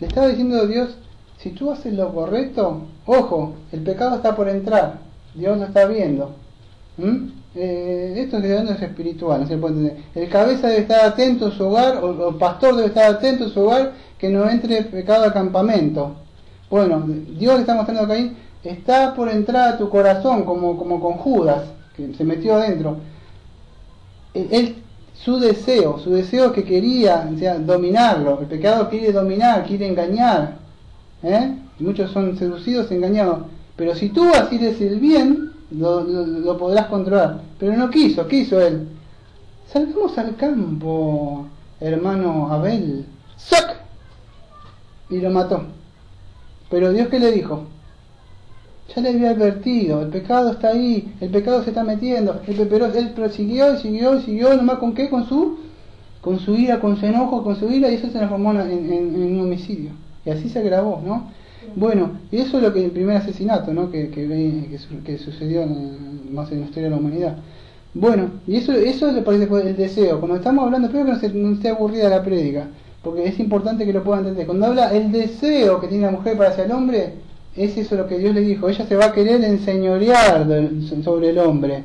Le estaba diciendo a Dios, si tú haces lo correcto, ojo, el pecado está por entrar, Dios lo está viendo. Esto es espiritual, no se puede entender. El cabeza debe estar atento en su hogar, o el pastor debe estar atento en su hogar, que no entre pecado al campamento. Bueno, Dios le está mostrando a Caín, está por entrar a tu corazón, como con Judas, que se metió adentro. Su deseo es que quería, o sea, dominarlo. El pecado quiere dominar, quiere engañar. Muchos son seducidos, engañados. Pero si tú haces el bien, lo podrás controlar. Pero no quiso él. Salgamos al campo, hermano Abel. ¡Sac! Y lo mató. Pero Dios, ¿qué le dijo? Ya le había advertido, el pecado está ahí, el pecado se está metiendo, pero él prosiguió y siguió, nomás con qué, con su ira, con su enojo, con su ira, y eso se transformó en un homicidio. Y así se agravó, ¿no? Bueno, y eso es lo que el primer asesinato, ¿no? que sucedió en la historia de la humanidad. Bueno, y eso le parece el deseo. Cuando estamos hablando, espero que no esté aburrida la prédica, porque es importante que lo puedan entender. Cuando habla el deseo que tiene la mujer para hacia el hombre, es eso lo que Dios le dijo. Ella se va a querer enseñorear sobre el hombre.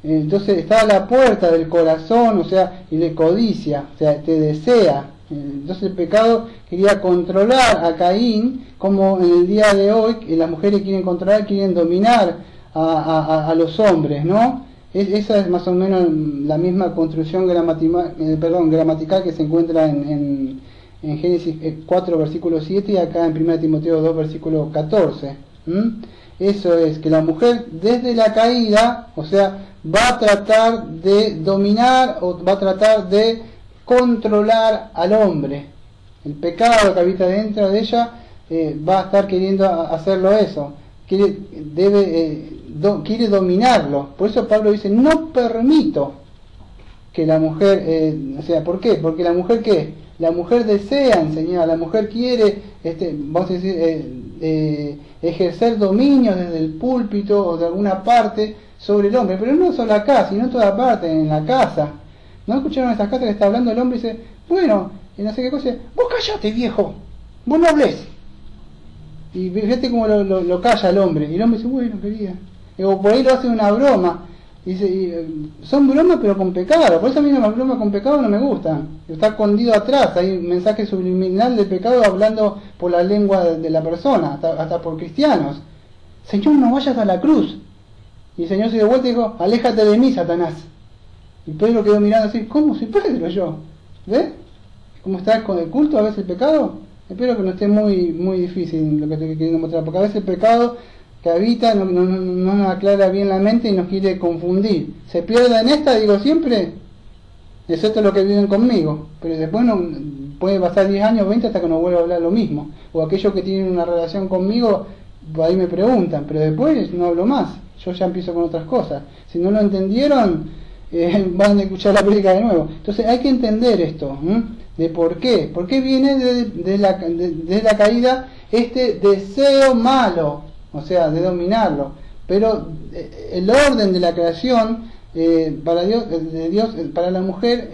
Entonces está a la puerta del corazón, o sea, y le codicia, o sea, te desea. Entonces el pecado quería controlar a Caín, como en el día de hoy las mujeres quieren controlar, quieren dominar a los hombres, ¿no? Esa es más o menos la misma construcción gramatical que se encuentra en Génesis 4, versículo 7 y acá en 1 Timoteo 2, versículo 14. Eso es, que la mujer desde la caída, o sea, va a tratar de dominar o va a tratar de controlar al hombre. El pecado que habita dentro de ella va a estar queriendo hacerlo eso. Quiere dominarlo. Por eso Pablo dice, no permito que la mujer, o sea, ¿por qué? Porque la mujer, ¿qué? La mujer desea enseñar, la mujer quiere, vamos a decir, ejercer dominio desde el púlpito o de alguna parte sobre el hombre, pero no solo acá, sino en toda parte, en la casa. ¿No escucharon esas casas que está hablando el hombre y dice, bueno, y no sé qué cosa, vos callate viejo, vos no hablés? Y fíjate cómo lo calla el hombre, y el hombre dice, bueno, querida, o por ahí lo hace una broma, y dice, son bromas pero con pecado, por eso a mí las bromas con pecado no me gustan, está escondido atrás, hay un mensaje subliminal de pecado hablando por la lengua de la persona, hasta por cristianos. Señor, no vayas a la cruz. Y el Señor se dio vuelta y dijo, aléjate de mí, Satanás. Y Pedro quedó mirando así, ¿cómo soy Pedro yo? ¿Ves? ¿Cómo está con el culto a veces el pecado? Espero que no esté muy difícil lo que estoy queriendo mostrar, porque a veces el pecado que habita no nos aclara bien la mente y nos quiere confundir. Se pierde en esta, digo siempre, excepto lo que viven conmigo, pero después no, puede pasar 10 años, 20 hasta que no vuelva a hablar lo mismo. O aquellos que tienen una relación conmigo, ahí me preguntan, pero después no hablo más, yo ya empiezo con otras cosas. Si no lo entendieron, van a escuchar la prédica de nuevo. Entonces hay que entender esto, de por qué viene de la caída este deseo malo, o sea, de dominarlo. Pero el orden de la creación para Dios, para la mujer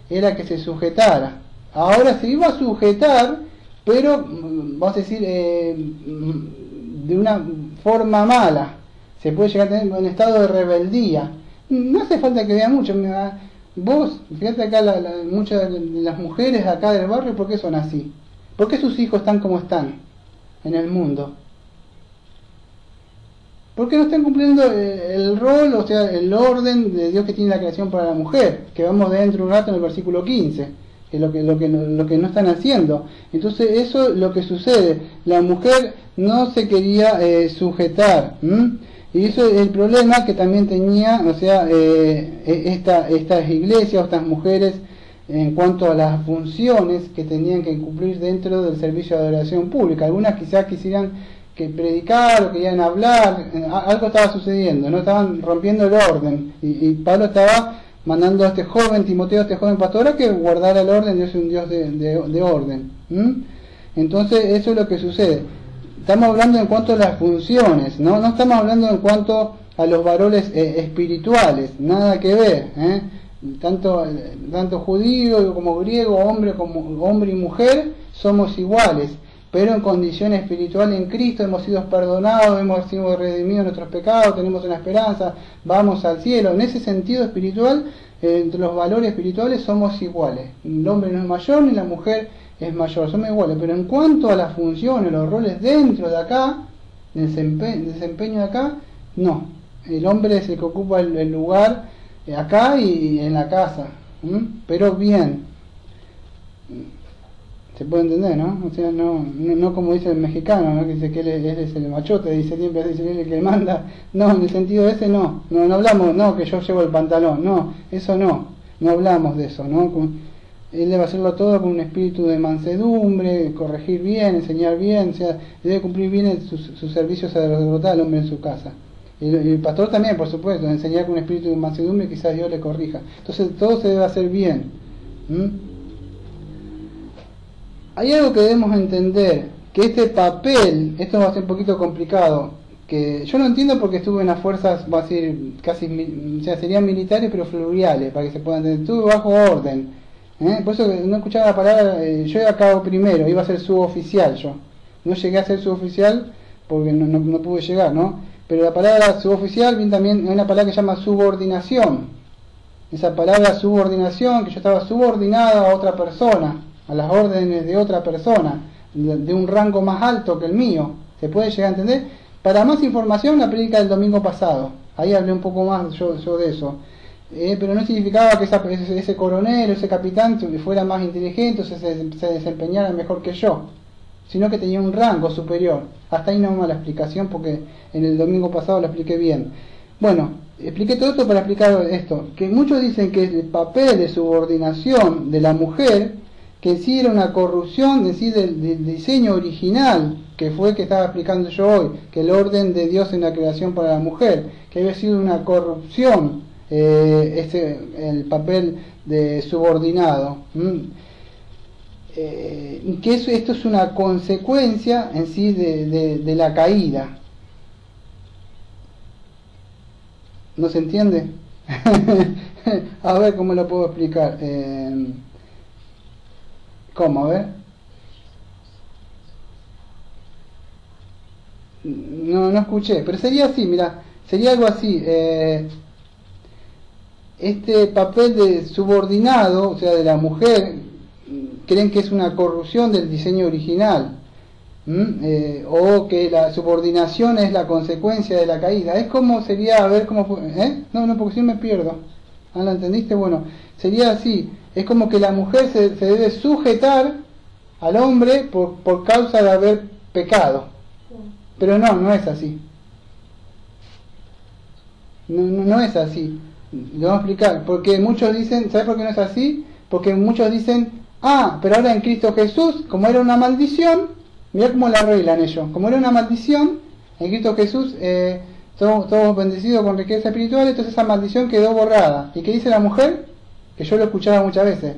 era que se sujetara. Ahora se iba a sujetar, pero vamos a decir de una forma mala. Se puede llegar a tener un estado de rebeldía. No hace falta que vea mucho. Vos, fíjate acá, muchas de las mujeres acá del barrio, ¿por qué son así? ¿Por qué sus hijos están como están en el mundo? Porque no están cumpliendo el rol, o sea, el orden de Dios que tiene la creación para la mujer, que vamos dentro de un rato en el versículo 15, que es lo que no están haciendo. Entonces eso es lo que sucede. La mujer no se quería sujetar. Y eso es el problema que también tenía, o sea, estas iglesias o estas mujeres en cuanto a las funciones que tenían que cumplir dentro del servicio de adoración pública. Algunas quizás quisieran que predicar o querían hablar, algo estaba sucediendo, no estaban rompiendo el orden. Y Pablo estaba mandando a este joven Timoteo, a este joven pastor, a que guardara el orden. Dios es un Dios de orden. Entonces eso es lo que sucede. Estamos hablando en cuanto a las funciones, no estamos hablando en cuanto a los varones espirituales, nada que ver, tanto judío como griego, hombre y mujer, somos iguales, pero en condición espiritual en Cristo hemos sido perdonados, hemos sido redimidos de nuestros pecados, tenemos una esperanza, vamos al cielo. En ese sentido espiritual, entre los valores espirituales somos iguales, el hombre no es mayor ni la mujer es mayor, somos iguales, pero en cuanto a las funciones, los roles dentro de acá, el desempeño de acá, no. El hombre es el que ocupa el lugar acá y en la casa, pero bien. Se puede entender, ¿no? O sea, no como dice el mexicano, ¿no? Que dice que él es el machote, dice siempre, dice él el que manda. No, en el sentido ese no hablamos, no, que yo llevo el pantalón, no, eso no hablamos de eso, ¿no? Él debe hacerlo todo con un espíritu de mansedumbre, corregir bien, enseñar bien, o sea, debe cumplir bien sus servicios sacerdotal al hombre en su casa. Y el pastor también, por supuesto, enseñar con un espíritu de mansedumbre, quizás Dios le corrija. Entonces todo se debe hacer bien. Hay algo que debemos entender, que este papel, esto va a ser un poquito complicado, que yo no entiendo porque estuve en las fuerzas, va a ser casi, o sea, serían militares pero fluviales, para que se puedan entender, estuve bajo orden. Por eso no escuchaba la palabra, yo iba a cabo primero, iba a ser suboficial yo. No llegué a ser suboficial porque no pude llegar, ¿no? pero la palabra suboficial viene también de una palabra que se llama subordinación. Esa palabra subordinación, que yo estaba subordinado a otra persona, a las órdenes de otra persona, de un rango más alto que el mío. ¿Se puede llegar a entender? Para más información, la predica del domingo pasado. Ahí hablé un poco más yo de eso. Pero no significaba que ese coronel o ese capitán fuera más inteligente o se desempeñara mejor que yo, sino que tenía un rango superior. Hasta ahí no me la explicación porque en el domingo pasado lo expliqué bien. Bueno, expliqué todo esto para explicar esto, que muchos dicen que el papel de subordinación de la mujer, que en sí era una corrupción en sí del diseño original, que fue que estaba explicando yo hoy, que el orden de Dios en la creación para la mujer, que había sido una corrupción, el papel de subordinado, que esto es una consecuencia en sí de la caída. ¿No se entiende? A ver cómo lo puedo explicar. ¿Cómo? A ver. No escuché, pero sería así, mira, sería algo así. Este papel de subordinado, o sea, de la mujer, creen que es una corrupción del diseño original, o que la subordinación es la consecuencia de la caída. Es como sería, a ver cómo, no, porque si me pierdo. ¿Lo entendiste? Bueno, sería así. Es como que la mujer se debe sujetar al hombre por causa de haber pecado. Pero no es así. No es así. Lo vamos a explicar. Porque muchos dicen, ¿sabes por qué no es así? Porque muchos dicen, pero ahora en Cristo Jesús, como era una maldición, mirá cómo la arreglan ellos. Como era una maldición, en Cristo Jesús todos bendecidos con riqueza espiritual, entonces esa maldición quedó borrada. ¿Y qué dice la mujer? Que yo lo escuchaba muchas veces.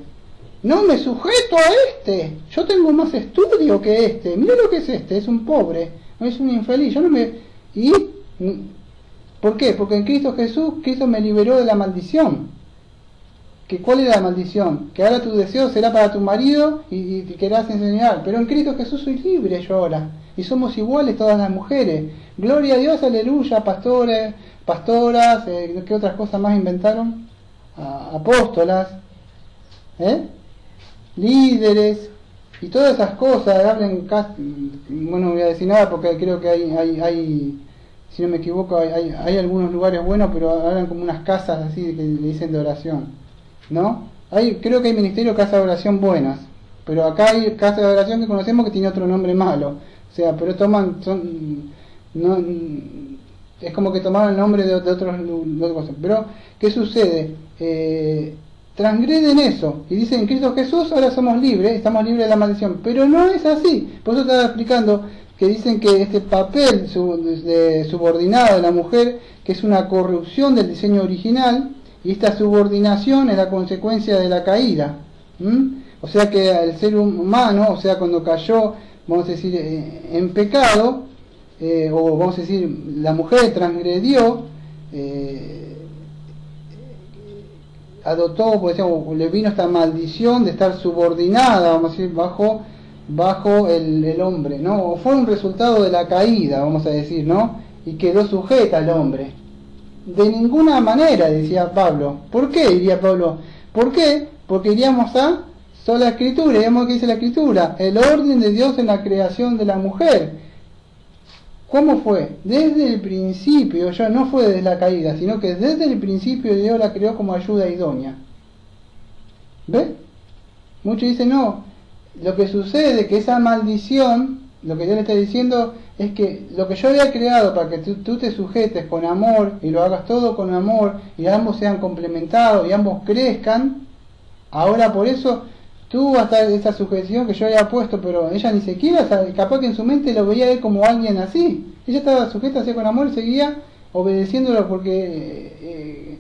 No me sujeto a yo tengo más estudio que mira lo que es un pobre, no es un infeliz, yo no me... ¿Y? ¿Por qué? Porque en Cristo Jesús, Cristo me liberó de la maldición. ¿Cuál era la maldición? Que ahora tu deseo será para tu marido y te querrás enseñar. Pero en Cristo Jesús soy libre yo ahora. Y somos iguales todas las mujeres. Gloria a Dios, aleluya, pastores, pastoras, ¿qué otras cosas más inventaron? Apóstolas, líderes, y todas esas cosas. Bueno, no voy a decir nada porque creo que hay si no me equivoco, hay algunos lugares buenos, pero hablan como unas casas así que le dicen de oración, ¿no? Creo que hay ministerio de casas de oración buenas, pero acá hay casas de oración que conocemos que tiene otro nombre malo, o sea, pero es como que tomaron el nombre de otras cosas. Pero ¿qué sucede? Transgreden eso y dicen en Cristo Jesús ahora somos libres, estamos libres de la maldición, pero no es así. Por eso estaba explicando que dicen que este papel de subordinado de la mujer, que es una corrupción del diseño original, y esta subordinación es la consecuencia de la caída. O sea que el ser humano, o sea, cuando cayó, vamos a decir, en pecado, o vamos a decir, la mujer transgredió, adoptó, pues, le vino esta maldición de estar subordinada, vamos a decir, bajo el hombre, ¿no? O fue un resultado de la caída, vamos a decir, ¿no? Y quedó sujeta al hombre. De ninguna manera, decía Pablo. ¿Por qué? Diría Pablo. ¿Por qué? Porque iríamos a sola escritura, diríamos que dice la escritura, el orden de Dios en la creación de la mujer. ¿Cómo fue? Desde el principio, ya no fue desde la caída, sino que desde el principio Dios la creó como ayuda idónea. ¿Ves? Muchos dicen, no, lo que sucede es que esa maldición, lo que Dios le está diciendo es que lo que yo había creado para que tú te sujetes con amor y lo hagas todo con amor y ambos sean complementados y ambos crezcan, ahora por eso tú vas a estar esa sujeción que yo había puesto, pero ella ni siquiera, capaz que en su mente lo veía él como alguien así. Ella estaba sujeta así con amor y seguía obedeciéndolo porque,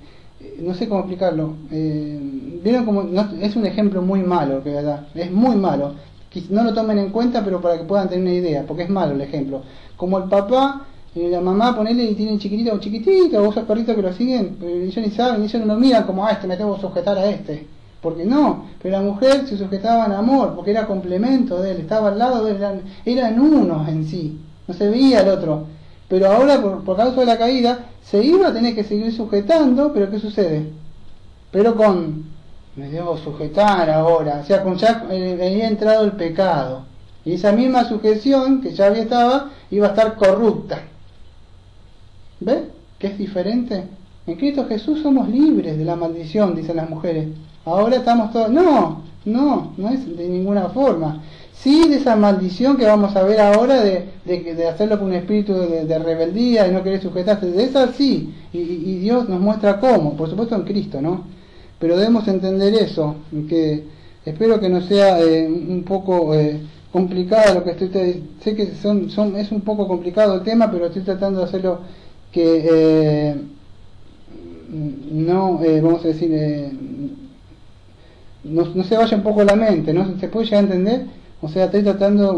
no sé cómo explicarlo. Vieron como, es un ejemplo muy malo, que verdad, es muy malo. No lo tomen en cuenta, pero para que puedan tener una idea, porque es malo el ejemplo. Como el papá y la mamá, ponele y tienen chiquitito o chiquitito, o esos perritos que lo siguen, pero ellos ni saben, ellos no lo miran como, me tengo que sujetar a porque no, pero la mujer se sujetaba en amor, porque era complemento de él, estaba al lado de él, eran unos en sí, no se veía el otro. pero ahora por causa de la caída se iba a tener que seguir sujetando, pero ¿qué sucede? Pero me debo sujetar ahora, o sea, con ya había entrado el pecado, y esa misma sujeción que ya había estado iba a estar corrupta. ¿Ves? ¿Que es diferente? En Cristo Jesús somos libres de la maldición, dicen las mujeres. Ahora estamos todos... No es de ninguna forma. Sí, de esa maldición que vamos a ver ahora de hacerlo con un espíritu de rebeldía y no querer sujetarse, de esa sí, y Dios nos muestra cómo, por supuesto en Cristo, ¿no? Pero debemos entender eso, que espero que no sea un poco complicado lo que sé que es un poco complicado el tema, pero estoy tratando de hacerlo que vamos a decir, no se vaya un poco la mente, ¿no? ¿Se puede llegar a entender? O sea, estoy tratando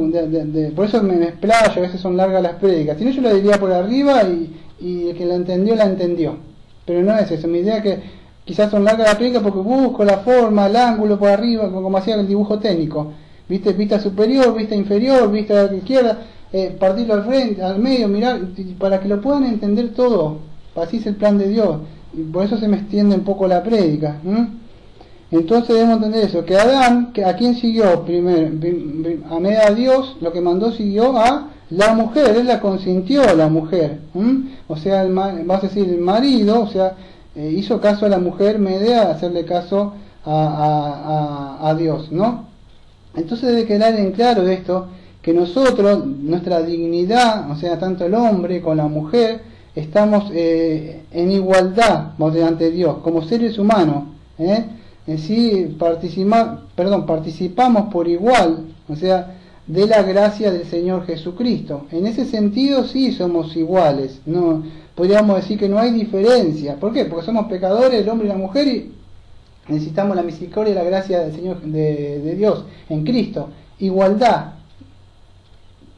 por eso me explayo, a veces son largas las prédicas. Si no, yo lo diría por arriba y el que la entendió. Pero no es eso, mi idea es que quizás son largas las prédicas porque busco la forma, el ángulo por arriba, como hacía el dibujo técnico. ¿Viste? Vista superior, vista inferior, vista a la izquierda, partirlo al frente, al medio, mirar, para que lo puedan entender todo. Así es el plan de Dios. Y por eso se me extiende un poco la prédica. Entonces debemos entender eso, que Adán, ¿a quién siguió primero? A Dios, lo que mandó siguió a la mujer, él la consintió a la mujer. O sea, vas a decir el marido, o sea, hizo caso a la mujer media, hacerle caso a Dios, ¿no? Entonces debe quedar en claro esto, que nosotros, nuestra dignidad, o sea, tanto el hombre como la mujer, estamos en igualdad delante de Dios, como seres humanos, en sí participamos por igual, o sea, de la gracia del Señor Jesucristo. En ese sentido sí somos iguales, no podríamos decir que no hay diferencia. ¿Por qué? Porque somos pecadores, el hombre y la mujer, y necesitamos la misericordia y la gracia del Señor de Dios en Cristo. Igualdad.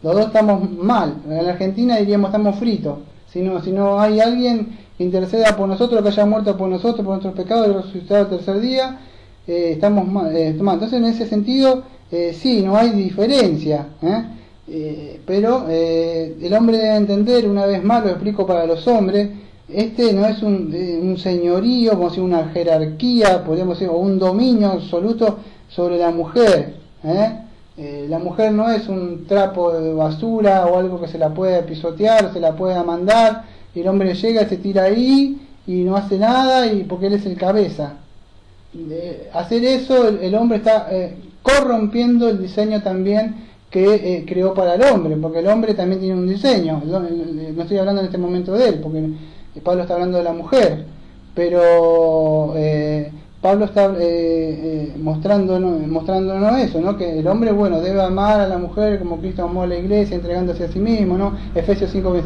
Los dos estamos mal. En la Argentina diríamos estamos fritos. Si no hay alguien que interceda por nosotros, que haya muerto por nosotros, por nuestros pecados, y resucitado el tercer día, estamos mal. Entonces, en ese sentido, sí, no hay diferencia. Pero el hombre debe entender, una vez más lo explico para los hombres, no es un señorío, como si una jerarquía, podríamos decir, o un dominio absoluto sobre la mujer. La mujer no es un trapo de basura o algo que se la pueda pisotear, se la pueda mandar, y el hombre llega y se tira ahí y no hace nada, y porque él es el cabeza. Hacer eso, el hombre está corrompiendo el diseño también que creó para el hombre, porque el hombre también tiene un diseño. No estoy hablando en este momento de él, porque Pablo está hablando de la mujer, pero Pablo está mostrándonos eso, ¿no? Que el hombre, bueno, debe amar a la mujer como Cristo amó a la iglesia, entregándose a sí mismo, ¿no? Efesios 5,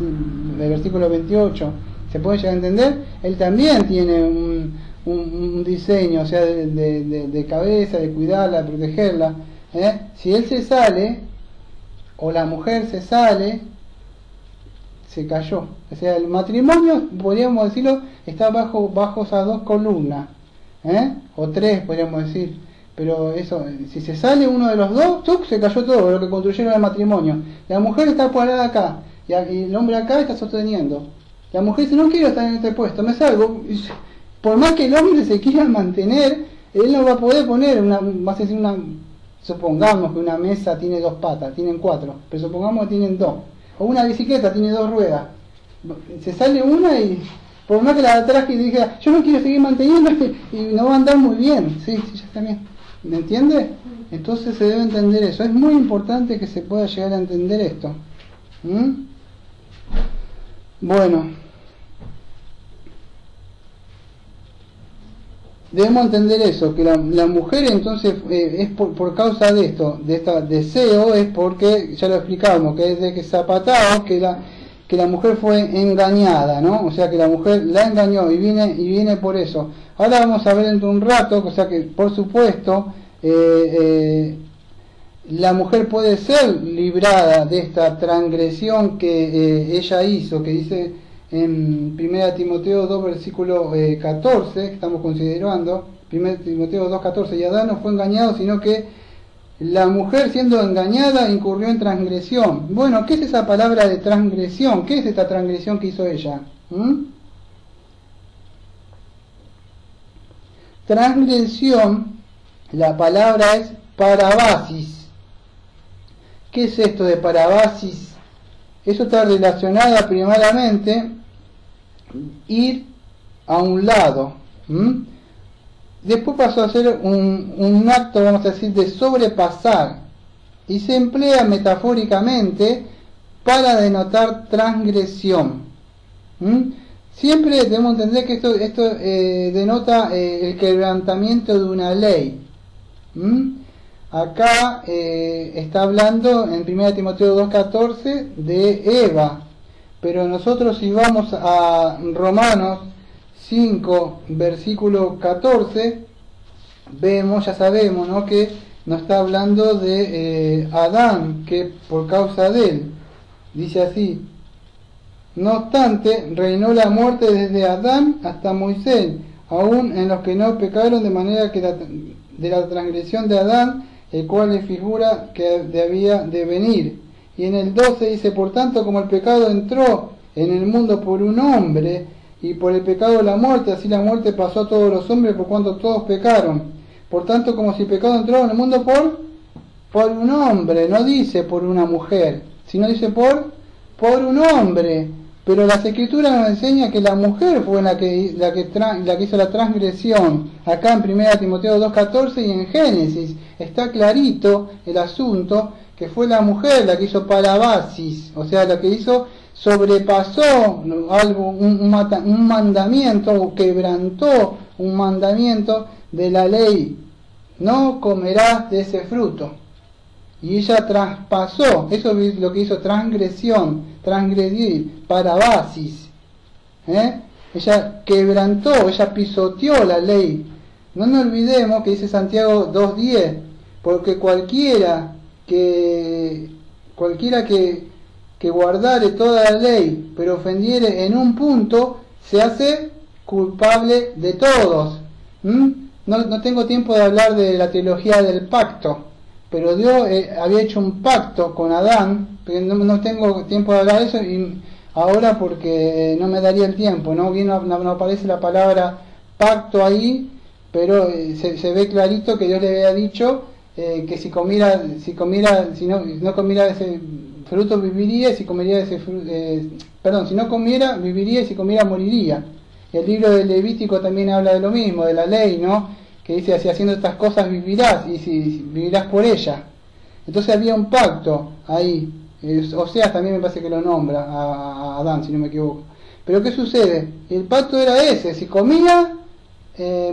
versículo 28. ¿Se puede llegar a entender? Él también tiene un diseño, o sea, de cabeza, de cuidarla, de protegerla. Si él se sale, o la mujer se sale, se cayó. O sea, el matrimonio, podríamos decirlo, está bajo esas dos columnas. O tres, podríamos decir. Pero eso, si se sale uno de los dos, se cayó todo lo que construyeron el matrimonio. La mujer está parada acá, y el hombre acá está sosteniendo. La mujer dice, no quiero estar en este puesto, me salgo. Por más que el hombre se quiera mantener, él no va a poder poner supongamos que una mesa tiene dos patas, tienen cuatro, pero supongamos que tienen dos. O una bicicleta tiene dos ruedas. Se sale una y por más que la de atrás que diga, yo no quiero seguir manteniendo, y no va a andar muy bien. Sí, ya está bien. ¿Me entiende? Entonces se debe entender eso. Es muy importante que se pueda llegar a entender esto. Bueno, debemos entender eso, que la mujer entonces es por causa de esto, de este deseo, es porque, ya lo explicamos, que es de que zapatado, que la mujer fue engañada, ¿no? O sea que la mujer la engañó y viene por eso. Ahora vamos a ver dentro de un rato, o sea que por supuesto la mujer puede ser librada de esta transgresión que ella hizo, que dice en 1 Timoteo 2 versículo 14, que estamos considerando, 1 Timoteo 2, 14, y Adán no fue engañado, sino que La mujer siendo engañada incurrió en transgresión. Bueno, ¿qué es esa palabra de transgresión? ¿Qué es esta transgresión que hizo ella? Transgresión, la palabra es parabasis. ¿Qué es esto de parabasis? Eso está relacionado primeramente ir a un lado. Después pasó a ser un acto, vamos a decir, de sobrepasar. Y se emplea metafóricamente para denotar transgresión. Siempre debemos entender que esto denota el quebrantamiento de una ley. Acá está hablando en 1 Timoteo 2:14 de Eva, pero nosotros si vamos a Romanos 5, versículo 14, vemos, ya sabemos, ¿no?, que nos está hablando de Adán, que por causa de él, dice así: no obstante, reinó la muerte desde Adán hasta Moisés, aún en los que no pecaron, de manera que de la transgresión de Adán, el cual le figura que debía de venir. Y en el 12 dice: por tanto, como el pecado entró en el mundo por un hombre, y por el pecado la muerte, así la muerte pasó a todos los hombres, por cuanto todos pecaron. Por tanto, como si el pecado entró en el mundo por un hombre, no dice por una mujer, sino dice por un hombre. Pero las Escrituras nos enseñan que la mujer fue la que hizo la transgresión. Acá en 1 Timoteo 2:14 y en Génesis está clarito el asunto, que fue la mujer la que hizo parabasis, o sea, la que hizo, sobrepasó algo, un mandamiento, o quebrantó un mandamiento de la ley: no comerás de ese fruto. Y ella traspasó, eso es lo que hizo transgresión, transgredir, parabasis. Ella quebrantó, ella pisoteó la ley. No nos olvidemos que dice Santiago 2:10, porque cualquiera que guardare toda la ley, pero ofendiere en un punto, se hace culpable de todos. No tengo tiempo de hablar de la teología del pacto, pero Dios había hecho un pacto con Adán, pero no tengo tiempo de hablar de eso y ahora porque no me daría el tiempo, no aparece la palabra pacto ahí, pero se ve clarito que Dios le había dicho que si no comiera de ese fruto viviría, si comería de ese fruto, si no comiera viviría, y si comiera moriría. El libro de Levítico también habla de lo mismo, de la ley, ¿no?, que dice: así haciendo estas cosas vivirás, y si vivirás por ella. Entonces había un pacto ahí. Oseas también me parece que lo nombra a Adán, si no me equivoco. Pero ¿qué sucede? El pacto era ese: si comía,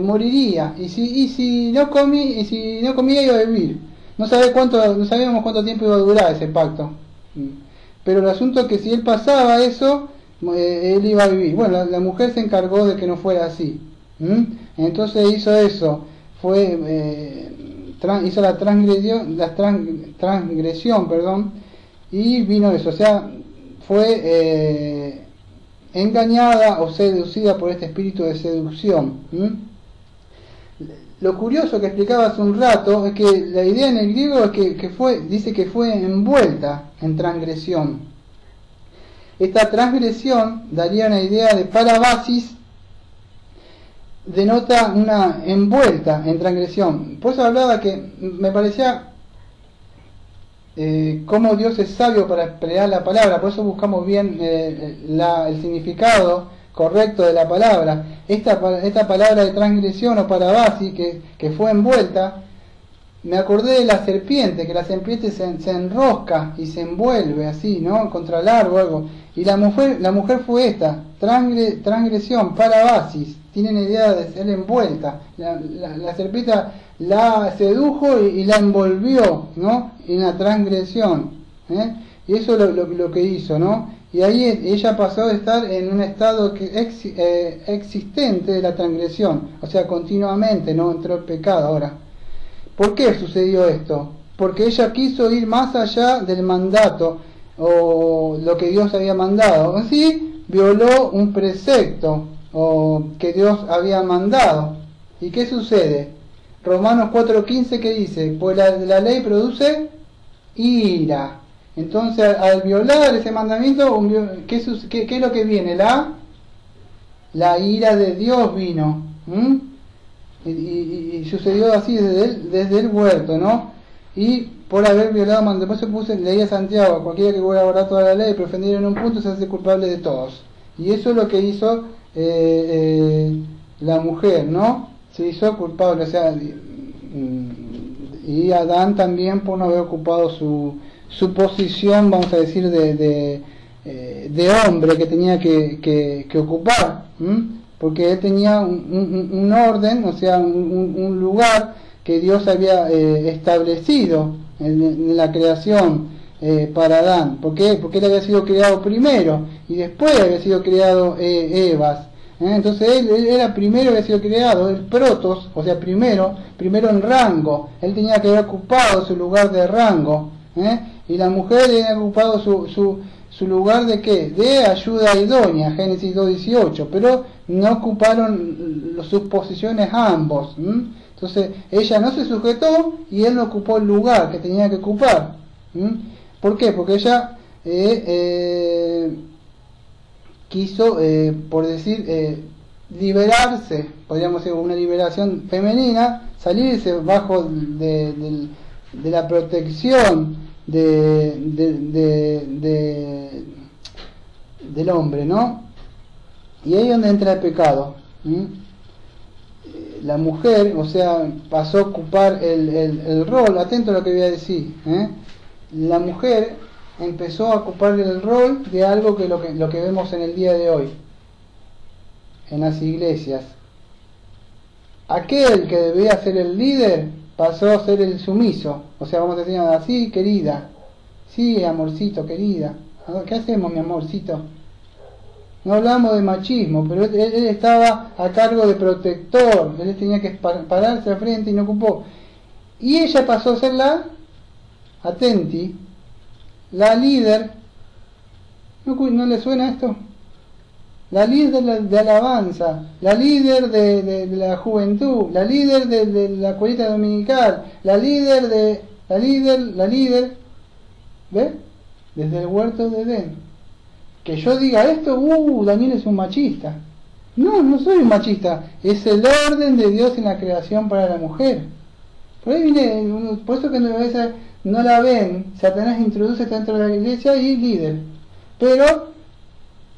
moriría, y si no comía, iba a vivir. No sabíamos cuánto tiempo iba a durar ese pacto. Pero el asunto es que si él pasaba eso, él iba a vivir. Bueno, la mujer se encargó de que no fuera así. Entonces hizo eso, hizo la transgresión, y vino eso, o sea, fue engañada o seducida por este espíritu de seducción. Lo curioso que explicaba hace un rato es que la idea en el griego es dice que fue envuelta en transgresión. Esta transgresión daría una idea de parabasis, denota una envuelta en transgresión. Por eso hablaba que me parecía cómo Dios es sabio para emplear la palabra, por eso buscamos bien el significado correcto de la palabra. Esta palabra de transgresión o parabasis que fue envuelta, me acordé de la serpiente, que la serpiente se enrosca y se envuelve así, ¿no?, contra el árbol o algo. Y la mujer fue esta, transgresión, parabasis. Tienen idea de ser envuelta. La serpiente la sedujo y la envolvió, ¿no?, en la transgresión. Y eso es lo que hizo, ¿no? Y ahí ella pasó de estar en un estado existente de la transgresión, o sea, continuamente, no entró el pecado. Ahora, ¿por qué sucedió esto? Porque ella quiso ir más allá del mandato o lo que Dios había mandado. Así violó un precepto que Dios había mandado. ¿Y qué sucede? Romanos 4:15, ¿qué dice? Pues la ley produce ira. Entonces, al violar ese mandamiento, ¿qué es lo que viene? La ira de Dios vino. Y sucedió así desde el huerto, ¿no? Y por haber violado mandamientos, leía Santiago: cualquiera que vuelva a orar toda la ley y ofendiera en un punto se hace culpable de todos. Y eso es lo que hizo la mujer, ¿no? Se hizo culpable, o sea, y Adán también por no haber ocupado su posición, vamos a decir, de hombre que tenía que ocupar, porque él tenía un orden, o sea, un lugar que Dios había establecido en la creación para Adán. ¿Por qué? Porque él había sido creado primero y después había sido creado Evas. Entonces él era primero, había sido creado, el protos, o sea, primero en rango. Él tenía que haber ocupado su lugar de rango, y la mujer había ocupado su lugar de ¿qué? De ayuda idónea, Génesis 2:18, pero no ocuparon sus posiciones ambos. Entonces ella no se sujetó y él no ocupó el lugar que tenía que ocupar. ¿Por qué? Porque ella quiso, por decir, liberarse, podríamos decir una liberación femenina, salirse bajo de la protección del hombre, ¿no? Y ahí es donde entra el pecado. La mujer, o sea, pasó a ocupar el rol, atento a lo que voy a decir, la mujer empezó a ocupar el rol de algo que lo que vemos en el día de hoy en las iglesias. Aquel que debía ser el líder pasó a ser el sumiso, o sea, vamos a decir así: querida, sí, amorcito, querida, ¿qué hacemos, mi amorcito? No hablamos de machismo, pero él estaba a cargo de protector, él tenía que pararse al frente y no ocupó. Y ella pasó a ser la líder. ¿No le suena esto? La líder de la la líder de la juventud, la líder de la escuelita dominical, la líder, ¿ves? Desde el huerto de Edén. Que yo diga esto, Daniel es un machista. No soy un machista, es el orden de Dios en la creación para la mujer. Por ahí viene, por eso que a veces no la ven, Satanás introduce dentro de la iglesia y líder. Pero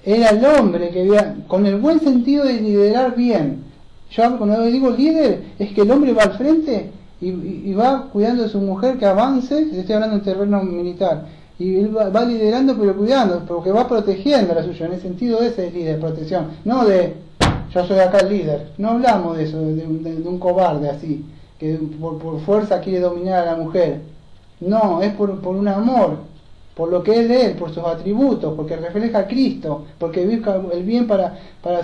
era el hombre que había, con el buen sentido de liderar bien. Yo cuando digo líder, es que el hombre va al frente y va cuidando de su mujer que avance, estoy hablando en terreno militar, y él va liderando pero cuidando, porque va protegiendo a la suya, en el sentido ese es líder, protección, no de yo soy acá el líder. No hablamos de eso, de un cobarde así, que por fuerza quiere dominar a la mujer. No, es por un amor, por lo que es de él, por sus atributos, porque refleja a Cristo, porque busca el bien para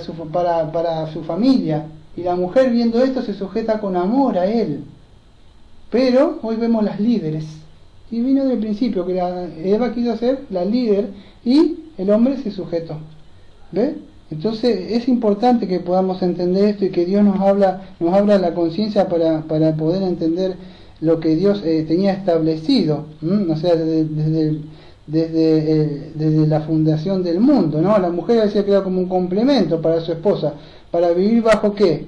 su familia. Y la mujer, viendo esto, se sujeta con amor a él. Pero hoy vemos las líderes. Y vino del principio que Eva quiso ser la líder y el hombre se sujetó. ¿Ves? Entonces es importante que podamos entender esto y que Dios nos habla la conciencia para poder entender lo que Dios tenía establecido, o sea, desde la fundación del mundo, ¿no? La mujer había sido creada como un complemento para su esposa, para vivir bajo ¿qué?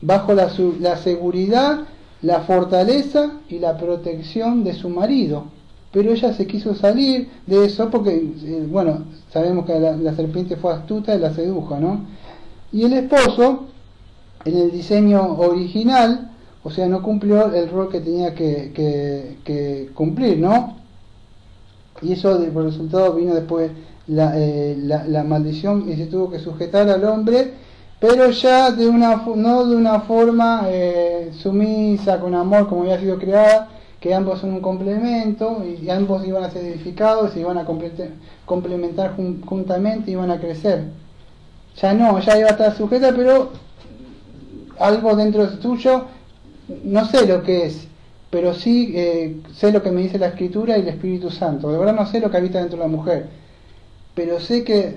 Bajo la seguridad, la fortaleza y la protección de su marido. Pero ella se quiso salir de eso porque, bueno, sabemos que la serpiente fue astuta y la sedujo, ¿no? Y el esposo, en el diseño original, o sea, no cumplió el rol que tenía que cumplir, ¿no? Y eso, por resultado, vino después la maldición y se tuvo que sujetar al hombre, pero ya no de una forma sumisa, con amor, como había sido creada, que ambos son un complemento y ambos iban a ser edificados, se iban a complementar juntamente y iban a crecer. Ya no, ya iba a estar sujeta, pero algo dentro de tuyo, no sé lo que es, pero sí sé lo que me dice la Escritura y el Espíritu Santo. De verdad no sé lo que habita dentro de la mujer, pero sé que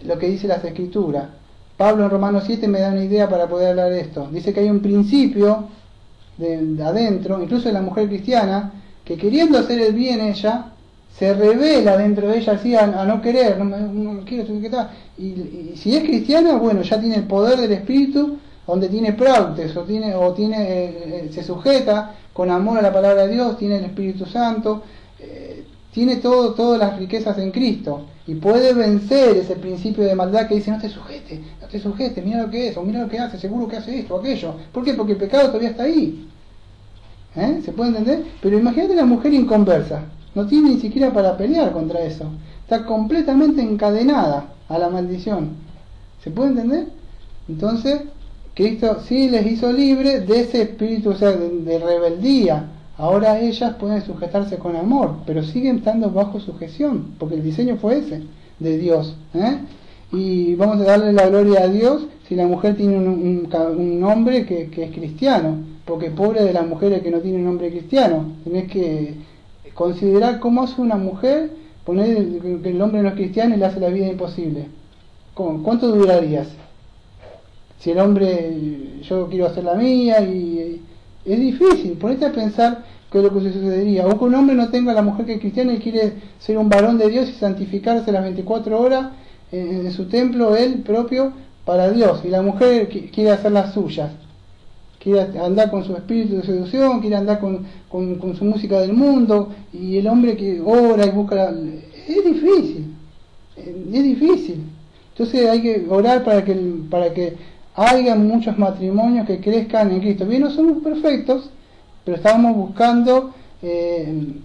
lo que dice las Escrituras. Pablo en Romanos 7 me da una idea para poder hablar de esto. Dice que hay un principio de adentro, incluso de la mujer cristiana, que queriendo hacer el bien ella, se revela dentro de ella así a no querer, no quiero que tal. Y si es cristiana, bueno, ya tiene el poder del Espíritu, donde tiene prautes, se sujeta con amor a la palabra de Dios, tiene el Espíritu Santo, tiene todas las riquezas en Cristo, y puede vencer ese principio de maldad que dice no te sujetes, mira lo que es, o mira lo que hace, seguro que hace esto o aquello. ¿Por qué? Porque el pecado todavía está ahí. ¿Se puede entender? Pero imagínate la mujer inconversa, no tiene ni siquiera para pelear contra eso, está completamente encadenada a la maldición. ¿Se puede entender? Entonces Cristo sí les hizo libre de ese espíritu, o sea, de rebeldía. Ahora ellas pueden sujetarse con amor, pero siguen estando bajo sujeción, porque el diseño fue ese, de Dios. Y vamos a darle la gloria a Dios si la mujer tiene un hombre que es cristiano, porque pobre de las mujeres que no tienen un hombre cristiano. Tenés que considerar cómo hace una mujer, poner que el hombre no es cristiano y le hace la vida imposible. ¿Cuánto durarías? Si el hombre, yo quiero hacer la mía, y es difícil. Ponete a pensar qué es lo que sucedería. O que un hombre no tenga a la mujer que es cristiana y quiere ser un varón de Dios y santificarse las 24 horas en su templo, él propio, para Dios. Y la mujer quiere hacer las suyas. Quiere andar con su espíritu de seducción, quiere andar con su música del mundo. Y el hombre que ora y busca... Es difícil. Es difícil. Entonces hay que orar para que haya muchos matrimonios que crezcan en Cristo. Bien, no somos perfectos, pero estamos buscando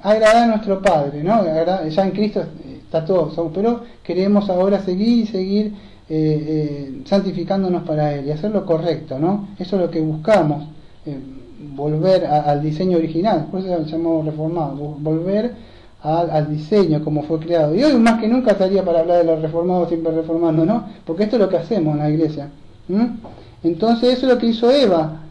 agradar a nuestro Padre, ¿no? Ya en Cristo está todo, pero queremos ahora seguir santificándonos para Él y hacer lo correcto, ¿no? Eso es lo que buscamos, volver al diseño original, por eso se llamó reformado, volver al diseño como fue creado. Y hoy más que nunca estaría para hablar de los reformados siempre reformando, ¿no? Porque esto es lo que hacemos en la iglesia. Entonces eso es lo que hizo Eva,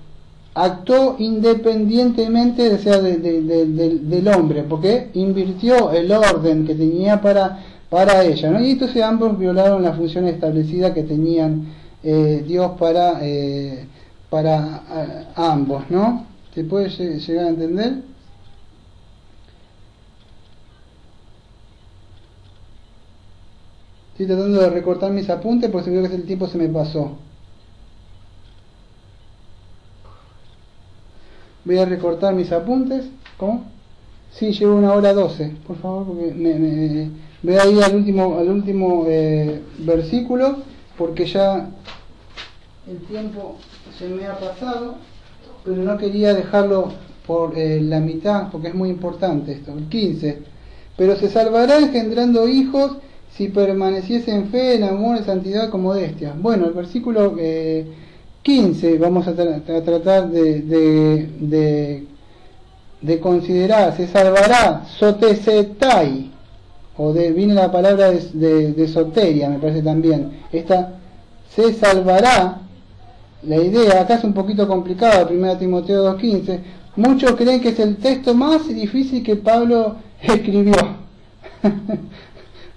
actuó independientemente del hombre, porque invirtió el orden que tenía para ella, ¿no? Y entonces ambos violaron la función establecida que tenían Dios para ambos, ¿no? ¿Se puede llegar a entender? Estoy tratando de recortar mis apuntes porque creo que el tiempo se me pasó. Voy a recortar mis apuntes. ¿Cómo? Sí, llevo 1:12. Por favor, porque voy a ir al último versículo, porque ya el tiempo se me ha pasado, pero no quería dejarlo por la mitad, porque es muy importante esto. El 15. Pero se salvará engendrando hijos si permaneciese en fe, en amor, en santidad con modestia. Bueno, el versículo 15 vamos a tratar de considerar. Se salvará sotesetai, viene la palabra de soteria, me parece también. Esta se salvará, la idea acá es un poquito complicada, 1 Timoteo 2:15. Muchos creen que es el texto más difícil que Pablo escribió.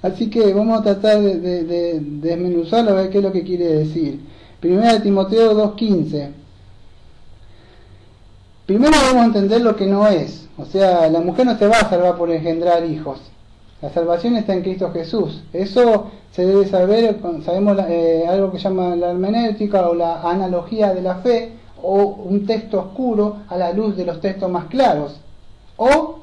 Así que vamos a tratar de desmenuzarlo, a ver qué es lo que quiere decir. 1 Timoteo 2:15. Primero vamos a entender lo que no es. O sea, la mujer no se va a salvar por engendrar hijos. La salvación está en Cristo Jesús. Eso se debe saber. Sabemos algo que se llama la hermenéutica o la analogía de la fe, o un texto oscuro a la luz de los textos más claros, o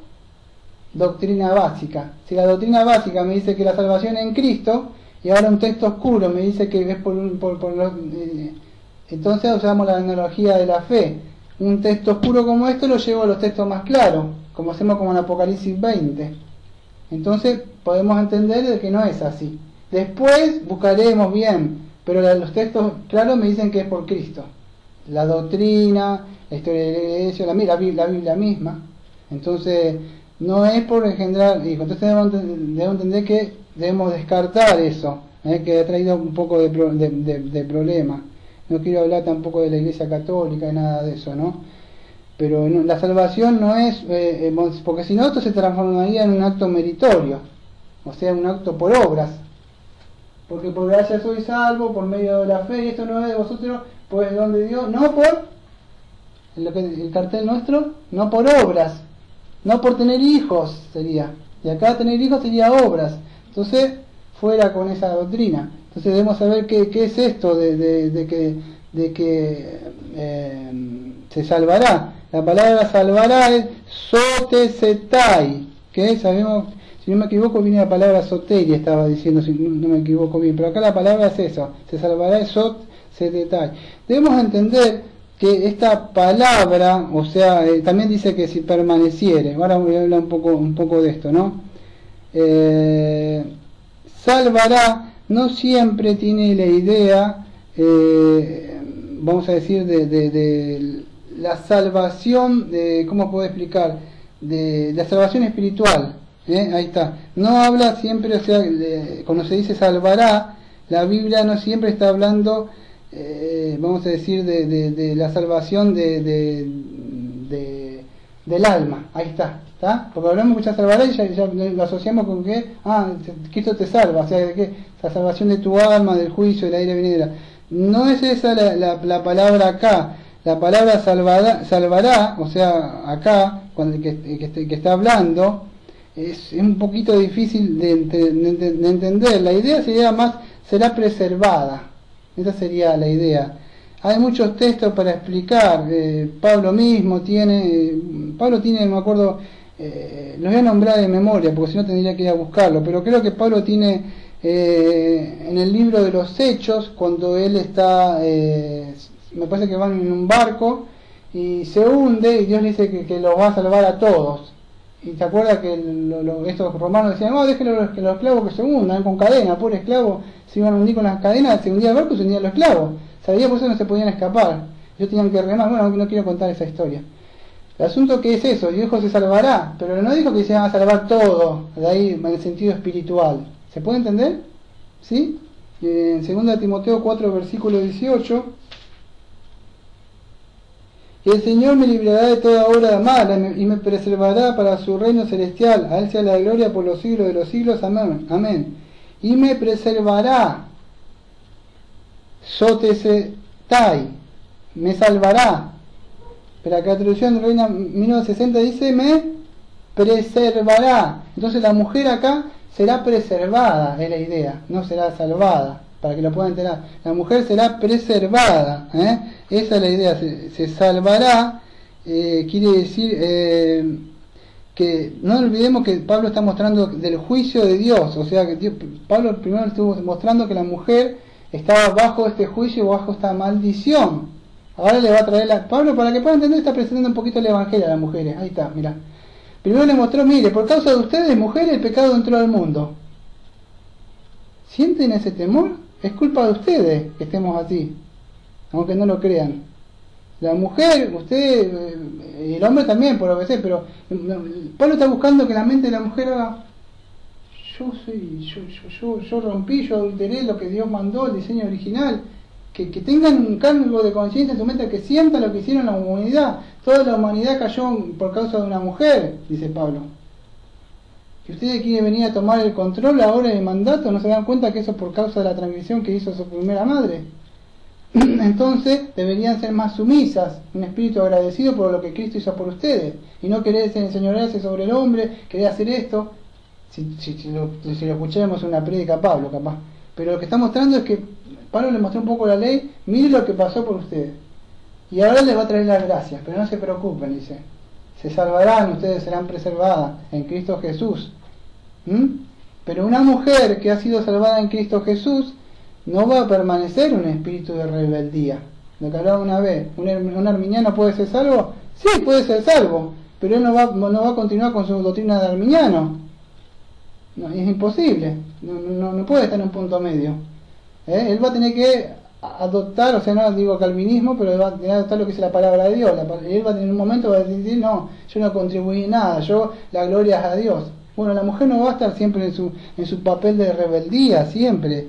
doctrina básica. Si la doctrina básica me dice que la salvación es en Cristo, y ahora un texto oscuro me dice que es entonces usamos la analogía de la fe. Un texto oscuro como esto lo llevo a los textos más claros, como hacemos como en Apocalipsis 20. Entonces podemos entender de que no es así. Después buscaremos bien, pero los textos claros me dicen que es por Cristo. La doctrina, la historia de la iglesia, la Biblia misma. Entonces no es por engendrar hijos. Entonces debemos entender que debemos descartar eso, que ha traído un poco de problema. No quiero hablar tampoco de la iglesia católica y nada de eso, ¿no? Pero no, la salvación no es, porque si no esto se transformaría en un acto meritorio, o sea, un acto por obras. Porque por gracia soy salvo, por medio de la fe, y esto no es de vosotros, pues don de Dios, no por el cartel nuestro, no por obras, no por tener hijos sería, y acá tener hijos sería obras. Entonces, fuera con esa doctrina. Entonces debemos saber qué es esto de que se salvará. La palabra salvará es sotesetai, que sabemos, si no me equivoco, viene la palabra soteria, estaba diciendo, si no me equivoco bien, pero acá la palabra es eso, se salvará es sotesetai. Debemos entender que esta palabra, o sea, también dice que si permaneciere, ahora voy a hablar un poco de esto, ¿no? Salvará no siempre tiene la idea, vamos a decir, de la salvación, ¿cómo puedo explicar? De la salvación espiritual, ahí está. No habla siempre, o sea, cuando se dice salvará, la Biblia no siempre está hablando, vamos a decir, de la salvación del alma, ahí está. ¿Está? Porque hablamos mucho de salvará y ya lo asociamos con que Cristo te salva, o sea, de que la salvación de tu alma, del juicio, de la ira venidera. No es esa la palabra acá. La palabra salvará, o sea, acá, cuando el que está hablando, es un poquito difícil de entender. La idea sería más, será preservada. Esa sería la idea. Hay muchos textos para explicar. Pablo tiene, no me acuerdo, los voy a nombrar de memoria, porque si no tendría que ir a buscarlo, pero creo que Pablo tiene en el libro de los Hechos, cuando él está, me parece que van en un barco y se hunde y Dios le dice que los va a salvar a todos. Y te acuerdas que estos romanos decían, no, déjenlo que los esclavos que se hundan con cadena, pobre esclavo, se iban a hundir con las cadenas, se hundía el barco y se hundían los esclavos. Sabía, por eso no se podían escapar. Ellos tenían que remar. Bueno, no quiero contar esa historia. El asunto que es eso, Dios se salvará, pero no dijo que se van a salvar todo, de ahí en el sentido espiritual. ¿Se puede entender? ¿Sí? En 2 Timoteo 4, versículo 18, y el Señor me librará de toda obra mala y me preservará para su reino celestial. A Él sea la gloria por los siglos de los siglos. Amén. Amén. Y me preservará. Sotesetai. Me salvará. Pero acá la traducción de Reina 1960 dice me preservará. Entonces la mujer acá será preservada, es la idea, no será salvada, para que lo puedan entender. La mujer será preservada, esa es la idea, se salvará, quiere decir que no olvidemos que Pablo está mostrando del juicio de Dios, o sea que Pablo primero estuvo mostrando que la mujer estaba bajo este juicio, bajo esta maldición. Ahora le va a traer Pablo, para que puedan entender, está presentando un poquito el evangelio a las mujeres. Ahí está, mira. Primero le mostró, mire, por causa de ustedes, mujeres, el pecado entró al mundo. ¿Sienten ese temor? Es culpa de ustedes que estemos así, aunque no lo crean. La mujer, usted, y el hombre también, por lo que sé, pero Pablo está buscando que la mente de la mujer haga, yo rompí, yo adulteré lo que Dios mandó, el diseño original. Que tengan un cargo de conciencia en su mente, que sientan lo que hicieron la humanidad. Toda la humanidad cayó por causa de una mujer, dice Pablo. Que ustedes quieren venir a tomar el control ahora del mandato, no se dan cuenta que eso es por causa de la transgresión que hizo su primera madre. Entonces deberían ser más sumisas, un espíritu agradecido por lo que Cristo hizo por ustedes, y no querer enseñorearse sobre el hombre, querer hacer esto. Si lo escucháramos en una prédica a Pablo, capaz. Pero lo que está mostrando es que Pablo le mostró un poco la ley, mire lo que pasó por ustedes. Y ahora les va a traer las gracias, pero no se preocupen, dice. Se salvarán, ustedes serán preservadas en Cristo Jesús. Pero una mujer que ha sido salvada en Cristo Jesús no va a permanecer un espíritu de rebeldía. Lo que hablaba una vez, ¿un arminiano puede ser salvo? Sí, puede ser salvo, pero él no va a continuar con su doctrina de arminiano. No, es imposible, no puede estar en un punto medio. Él va a tener que adoptar, o sea, no digo calvinismo, pero él va a tener que adoptar lo que dice la palabra de Dios. Él va a tener un momento, va a decir, no, yo no contribuí nada, la gloria es a Dios. Bueno, la mujer no va a estar siempre en su papel de rebeldía, siempre.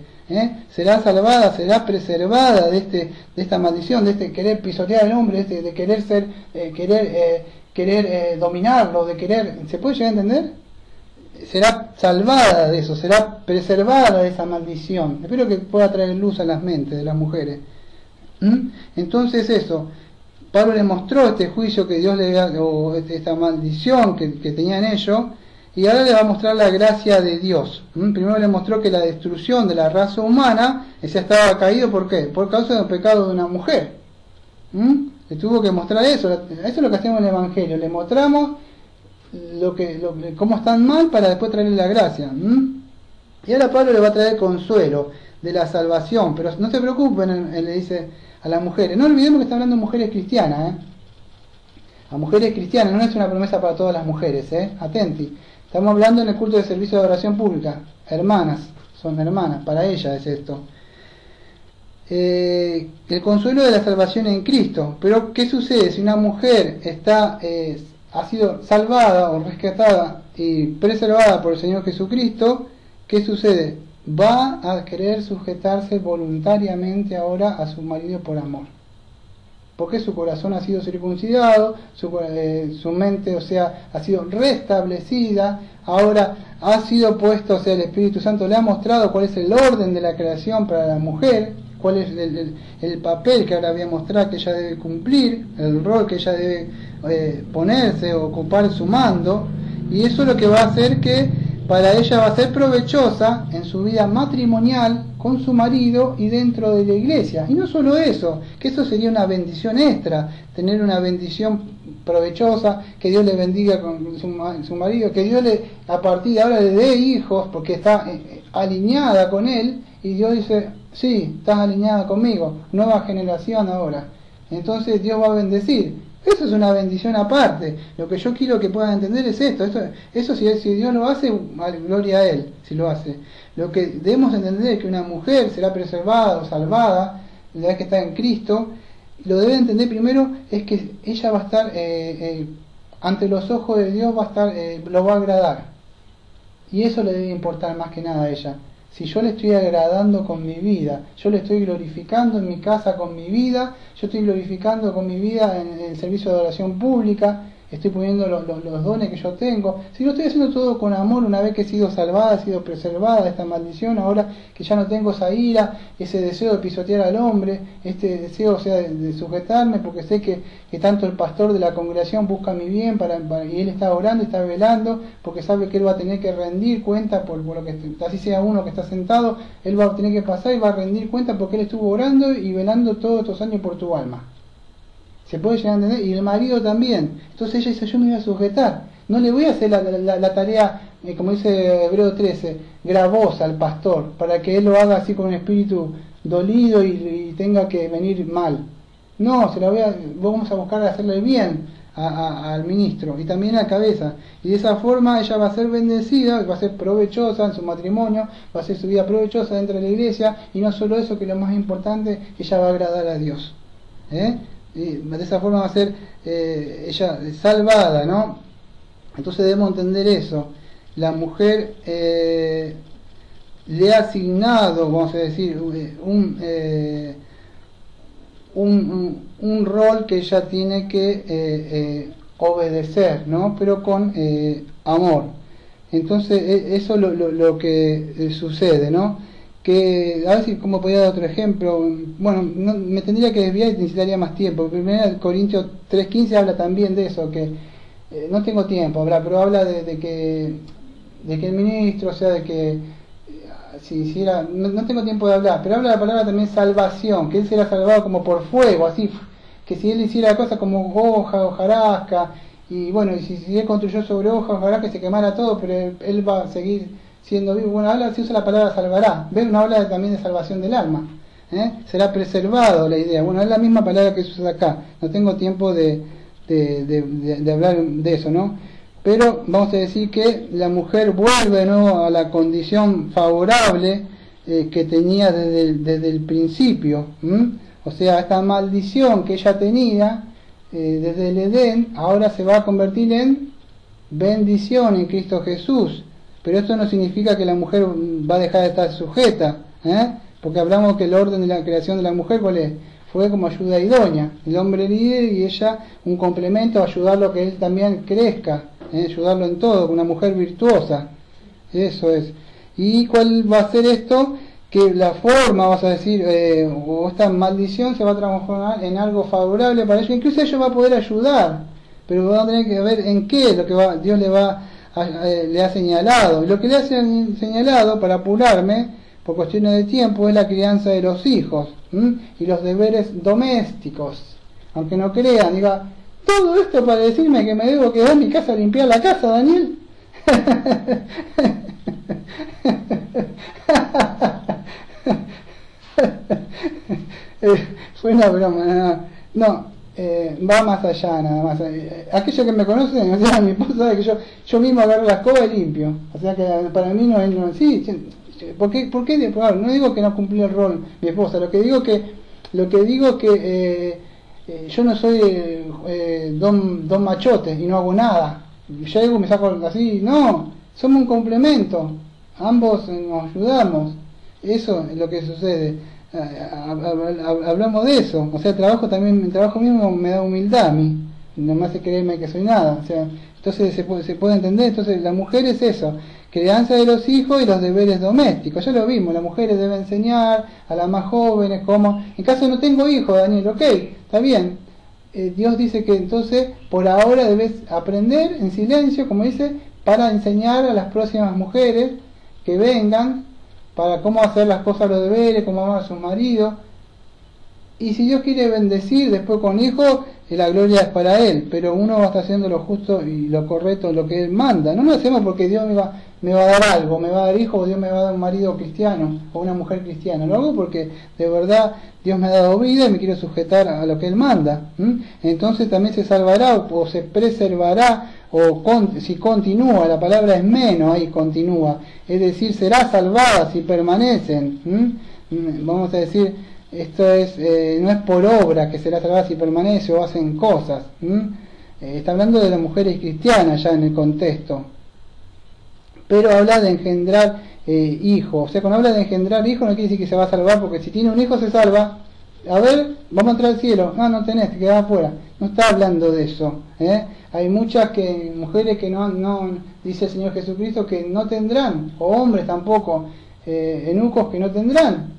Será salvada, será preservada de esta maldición, de este querer pisotear al hombre, de querer ser, querer dominarlo, de querer, ¿se puede llegar a entender? Será salvada de eso, será preservada de esa maldición. Espero que pueda traer luz a las mentes de las mujeres. Entonces eso, Pablo le mostró este juicio que Dios le había, o esta maldición que tenían ellos, y ahora le va a mostrar la gracia de Dios. Primero le mostró que la destrucción de la raza humana ese estaba caído, ¿por qué? Por causa del pecado de una mujer. Le tuvo que mostrar eso. Eso es lo que hacemos en el Evangelio. Le mostramos cómo están mal para después traerle la gracia. Y ahora Pablo le va a traer consuelo de la salvación. Pero no se preocupen, él le dice a las mujeres. No olvidemos que está hablando de mujeres cristianas. A mujeres cristianas, no es una promesa para todas las mujeres. Atenti. Estamos hablando en el culto de servicio de oración pública. Hermanas, son hermanas, para ellas es esto. El consuelo de la salvación en Cristo. Pero ¿qué sucede si una mujer ha sido salvada o rescatada y preservada por el Señor Jesucristo? ¿Qué sucede? Va a querer sujetarse voluntariamente ahora a su marido por amor, porque su corazón ha sido circuncidado, su mente, o sea, ha sido restablecida, ahora ha sido puesto, o sea, el Espíritu Santo le ha mostrado cuál es el orden de la creación para la mujer, cuál es el papel que ahora voy a mostrar que ella debe cumplir, el rol que ella debe ponerse, ocupar su mando, y eso es lo que va a hacer que para ella va a ser provechosa en su vida matrimonial con su marido y dentro de la iglesia. Y no solo eso, que eso sería una bendición extra, tener una bendición provechosa, que Dios le bendiga con su marido, que Dios a partir de ahora le dé hijos, porque está alineada con él, y Dios dice, sí, estás alineada conmigo, nueva generación ahora. Entonces Dios va a bendecir. Eso es una bendición aparte. Lo que yo quiero que puedan entender es esto. Eso si Dios lo hace, gloria a Él, si lo hace. Lo que debemos entender es que una mujer será preservada o salvada, la vez que está en Cristo. Lo debe entender primero es que ella va a estar, ante los ojos de Dios, lo va a agradar. Y eso le debe importar más que nada a ella. Si yo le estoy agradando con mi vida, yo le estoy glorificando en mi casa con mi vida, yo estoy glorificando con mi vida en el servicio de oración pública, estoy poniendo los dones que yo tengo, si lo estoy haciendo todo con amor, una vez que he sido salvada, he sido preservada de esta maldición, ahora que ya no tengo esa ira, ese deseo de pisotear al hombre, este deseo, o sea, de sujetarme, porque sé que tanto el pastor de la congregación busca mi bien y él está orando, está velando, porque sabe que él va a tener que rendir cuenta por lo que, así sea uno que está sentado, él va a tener que pasar y va a rendir cuenta porque él estuvo orando y velando todos estos años por tu alma. Se puede llegar a entender, y el marido también. Entonces ella dice, yo me voy a sujetar, no le voy a hacer la tarea, como dice Hebreo 13, gravosa al pastor, para que él lo haga así con un espíritu dolido y tenga que venir mal. No, vamos a buscar hacerle bien al ministro y también a la cabeza, y de esa forma ella va a ser bendecida, va a ser provechosa en su matrimonio, va a ser su vida provechosa dentro de la iglesia, y no solo eso, que lo más importante, ella va a agradar a Dios. Y de esa forma va a ser ella salvada, ¿no? Entonces debemos entender eso. La mujer le ha asignado, vamos a decir, un rol que ella tiene que obedecer, ¿no? Pero con amor. Entonces eso es lo que sucede, ¿no? Que a ver si como podía dar otro ejemplo. Bueno, me tendría que desviar y necesitaría más tiempo. Primero Corintios 3:15 habla también de eso, que no tengo tiempo, pero habla de que el ministro, o sea, de que si hiciera, no tengo tiempo de hablar, pero habla la palabra también salvación, que él será salvado como por fuego, así, que si él hiciera cosas como hoja, hojarasca, y bueno, y si él construyó sobre hoja, hojarasca, se quemara todo, pero él va a seguir siendo vivo. Bueno, si usa la palabra salvará, ¿ven? Uno habla también de salvación del alma, será preservado la idea. Bueno, es la misma palabra que se usa acá, no tengo tiempo de hablar de eso, ¿no? Pero vamos a decir que la mujer vuelve, ¿no?, a la condición favorable que tenía desde el principio. O sea, esta maldición que ella tenía desde el Edén, ahora se va a convertir en bendición en Cristo Jesús. Pero esto no significa que la mujer va a dejar de estar sujeta, porque hablamos que el orden de la creación de la mujer, ¿cuál es? Fue como ayuda idónea, el hombre líder y ella un complemento, ayudarlo a que él también crezca, ayudarlo en todo, una mujer virtuosa, eso es. ¿Y cuál va a ser esto? que la forma, vas a decir, o esta maldición se va a transformar en algo favorable para ellos, incluso ellos va a poder ayudar, pero van a tener que ver en qué es lo que Dios le ha señalado. Y lo que le ha señalado, para apurarme, por cuestiones de tiempo, es la crianza de los hijos y los deberes domésticos. Aunque no crean, diga, todo esto para decirme que me debo quedar en mi casa a limpiar la casa, Daniel. Fue una broma, no, va más allá nada más. Aquellos que me conocen, o sea, mi esposa sabe que yo mismo agarro la escoba y limpio, o sea que para mí no es, sí, ¿por qué? Claro, no digo que no cumplí el rol mi esposa, lo que digo que yo no soy don machote y no hago nada, llego, me saco así, no, somos un complemento, ambos nos ayudamos, eso es lo que sucede. Hablamos de eso, o sea, el trabajo mismo me da humildad a mí, no me hace creerme que soy nada, o sea, entonces se puede entender. Entonces la mujer es eso, crianza de los hijos y los deberes domésticos, ya lo vimos, las mujeres deben enseñar a las más jóvenes cómo, en caso no tengo hijos, Daniel, ok, está bien, Dios dice que entonces por ahora debes aprender en silencio, como dice, para enseñar a las próximas mujeres que vengan, para cómo hacer las cosas, los deberes, cómo amar a su marido. Y si Dios quiere bendecir después con hijos, la gloria es para Él, pero uno va a estar haciendo lo justo y lo correcto, lo que Él manda. No lo hacemos porque Dios me va a dar algo, me va a dar hijos, o Dios me va a dar un marido cristiano o una mujer cristiana. Lo hago porque de verdad Dios me ha dado vida y me quiero sujetar a lo que Él manda. Entonces también se salvará o se preservará, si continúa, la palabra es menos, ahí continúa, es decir, será salvada si permanecen. Vamos a decir, esto es no es por obra que será salvada si permanece o hacen cosas. Está hablando de las mujeres cristianas ya en el contexto, pero habla de engendrar hijos. O sea, cuando habla de engendrar hijos no quiere decir que se va a salvar, porque si tiene un hijo se salva. A ver, vamos a entrar al cielo. No tenés, te quedás afuera. No está hablando de eso. Hay muchas mujeres que no, dice el Señor Jesucristo, que no tendrán, o hombres tampoco, eunucos que no tendrán.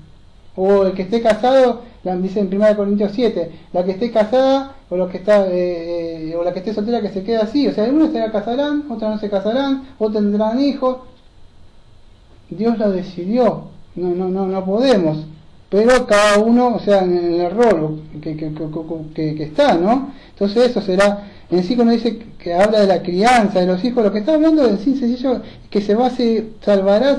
O el que esté casado, dice en 1 Corintios 7, la que esté casada o la que esté soltera que se quede así. O sea, algunos se casarán, otros no se casarán, o tendrán hijos. Dios lo decidió, no podemos. Pero cada uno, o sea, en el rol que está, ¿no? Entonces eso será, en sí cuando dice que habla de la crianza de los hijos, lo que está hablando en sí sencillo, que salvará,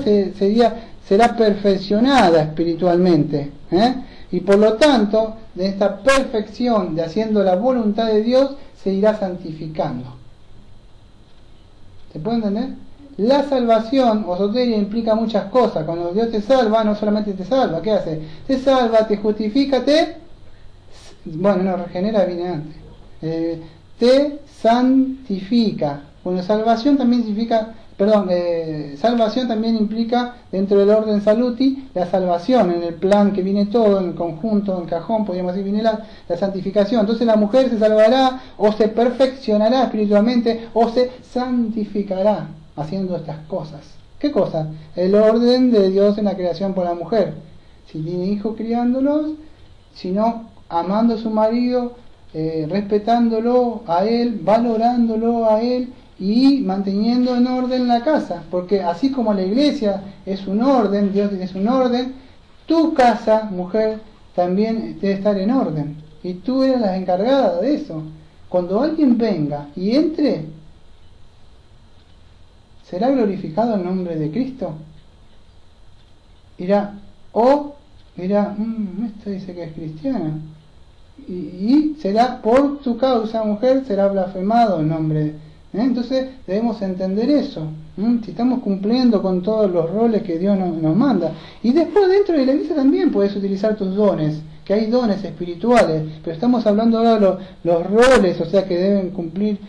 será perfeccionada espiritualmente, y por lo tanto, de esta perfección de haciendo la voluntad de Dios, se irá santificando. ¿Se puede entender? La salvación o soteria implica muchas cosas. Cuando Dios te salva, no solamente te salva, ¿qué hace? Te salva, te justifica, regenera, viene antes. Te santifica. Bueno, salvación también implica dentro del orden saluti la salvación, en el plan que viene todo, en el conjunto, en el cajón, podríamos decir, viene la santificación. Entonces la mujer se salvará o se perfeccionará espiritualmente o se santificará haciendo estas cosas. ¿Qué cosas? El orden de Dios en la creación por la mujer. Si tiene hijos, criándolos, sino amando a su marido, respetándolo a él, valorándolo a él y manteniendo en orden la casa. Porque así como la iglesia es un orden, Dios es un orden, tu casa, mujer, también debe estar en orden. Y tú eres la encargada de eso. Cuando alguien venga y entre, ¿será glorificado el nombre de Cristo? Dirá, esto dice que es cristiana. Y será por tu causa, mujer, será blasfemado el nombre. Entonces debemos entender eso. Si estamos cumpliendo con todos los roles que Dios nos manda. Y después dentro de la iglesia también puedes utilizar tus dones, que hay dones espirituales, pero estamos hablando ahora de los roles, o sea, que deben cumplir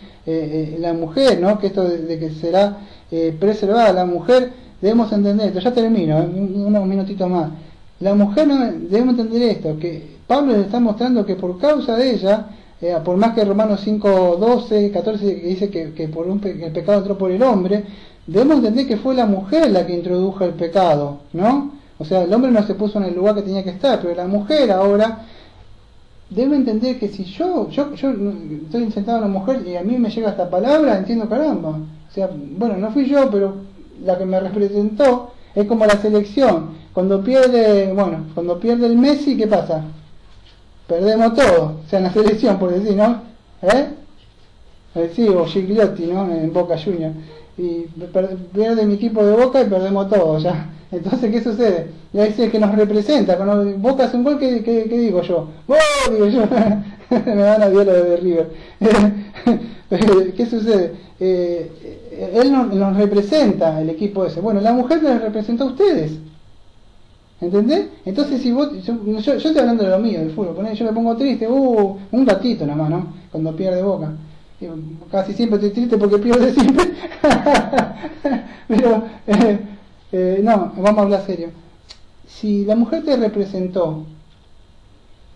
la mujer, ¿no? Que esto de que será preservada la mujer, debemos entender esto. Ya termino, unos minutitos más. La mujer, debemos entender esto, que Pablo le está mostrando que por causa de ella, por más que Romanos 5, 12, 14 que dice que el pecado entró por el hombre, debemos entender que fue la mujer la que introdujo el pecado, ¿no? O sea, el hombre no se puso en el lugar que tenía que estar, pero la mujer ahora debe entender que si yo estoy sentado en la mujer y a mí me llega esta palabra, entiendo, caramba. O sea, bueno, no fui yo, pero la que me representó es como la selección. Cuando pierde el Messi, ¿qué pasa? Perdemos todo, o sea, en la selección, por decir, ¿no? Sí, o Gigliotti, ¿no? En Boca Juniors. Y pierde mi equipo de Boca y perdemos todo, ya. Entonces, ¿qué sucede? Y ahí es que nos representa. Cuando Boca hace un gol, ¿qué digo yo? ¡Oh! Digo yo. Me van a ver lo de River. ¿Qué sucede? Él nos representa, el equipo ese. Bueno, la mujer les representa a ustedes. ¿Entendés? Entonces, si vos, yo estoy hablando de lo mío, del fútbol, yo me pongo triste, un ratito nada más, ¿no? Cuando pierde Boca. Casi siempre estoy triste porque pierde siempre. Pero, no, vamos a hablar serio. Si la mujer te representó,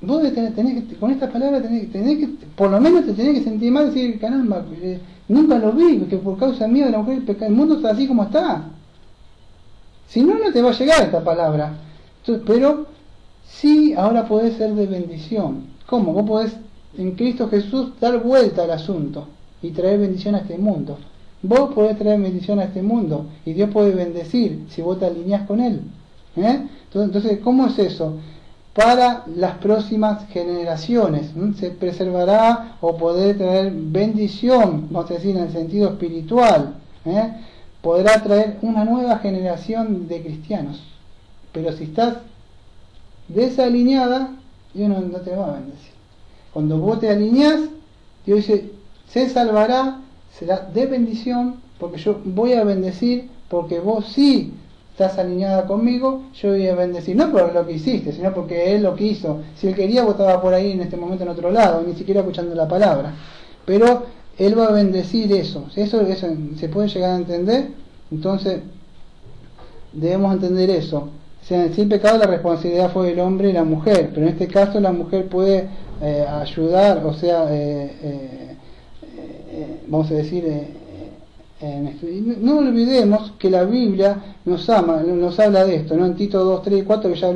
vos tenés que, con esta palabra tenés que, por lo menos te tenés que sentir mal y decir, caramba, nunca lo vi, porque por causa mía de la mujer el mundo está así como está. Si no, no te va a llegar esta palabra. Entonces, pero sí, ahora podés ser de bendición. ¿Cómo? Vos podés en Cristo Jesús dar vuelta al asunto y traer bendición a este mundo. Vos podés traer bendición a este mundo y Dios puede bendecir si vos te alineás con Él. Entonces, ¿cómo es eso? Para las próximas generaciones se preservará o poder traer bendición, vamos a decir en el sentido espiritual, podrá traer una nueva generación de cristianos. Pero si estás desalineada, Dios no te va a bendecir. Cuando vos te alineás, Dios dice, se salvará, será de bendición, porque yo voy a bendecir, porque vos sí estás alineada conmigo, yo voy a bendecir, no por lo que hiciste, sino porque Él lo quiso. Si Él quería, vos estabas por ahí en este momento en otro lado, ni siquiera escuchando la palabra. Pero Él va a bendecir eso se puede llegar a entender. Entonces, debemos entender eso. O sea, sin pecado la responsabilidad fue del hombre y la mujer, pero en este caso la mujer puede ayudar, o sea, vamos a decir, no olvidemos que la Biblia nos habla de esto, ¿no? En Tito 2, 3 y 4, que ya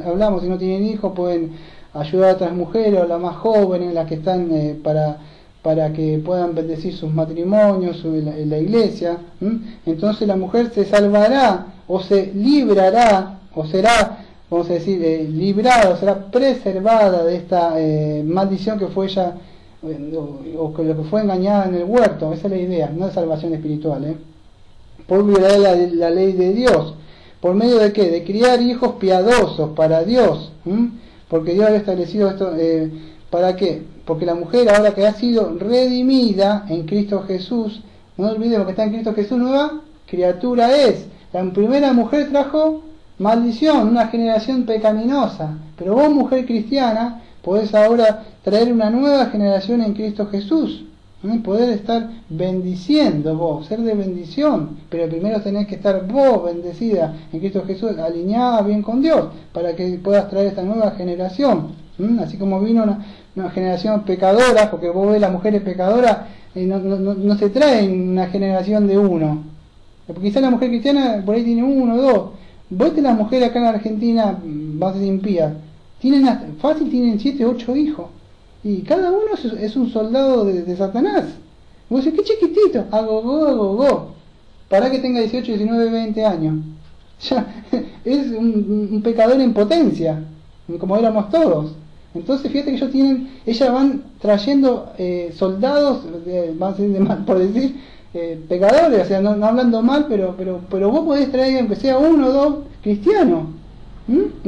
hablamos, si no tienen hijos pueden ayudar a otras mujeres, o las más jóvenes, las que están para que puedan bendecir sus matrimonios en la iglesia. Entonces la mujer se salvará o se librará o será, vamos a decir, librada o será preservada de esta maldición que fue ella o que lo que fue engañada en el huerto. Esa es la idea, no de salvación espiritual, por violar la ley de Dios. ¿Por medio de qué? De criar hijos piadosos para Dios, porque Dios había establecido esto. ¿Para qué? Porque la mujer, ahora que ha sido redimida en Cristo Jesús, no olvidemos que está en Cristo Jesús, nueva criatura es. La primera mujer trajo maldición, una generación pecaminosa, pero vos, mujer cristiana, podés ahora traer una nueva generación en Cristo Jesús, poder estar bendiciendo vos, ser de bendición, pero primero tenés que estar vos bendecida en Cristo Jesús, alineada bien con Dios, para que puedas traer esta nueva generación. Así como vino una generación pecadora, porque vos ves las mujeres pecadoras, no se trae una generación de uno, porque quizás la mujer cristiana por ahí tiene uno o dos. Vos ves las mujeres acá en Argentina, vas a ser impías, fácil tienen 7, 8 hijos, y cada uno es un soldado de Satanás. Vos decís, qué chiquitito, agogó, para que tenga 18, 19, 20 años, ya es un pecador en potencia, como éramos todos. Entonces fíjate que ellas van trayendo soldados, por decir, pecadores, o sea, no hablando mal, pero vos podés traer, aunque sea uno o dos cristianos.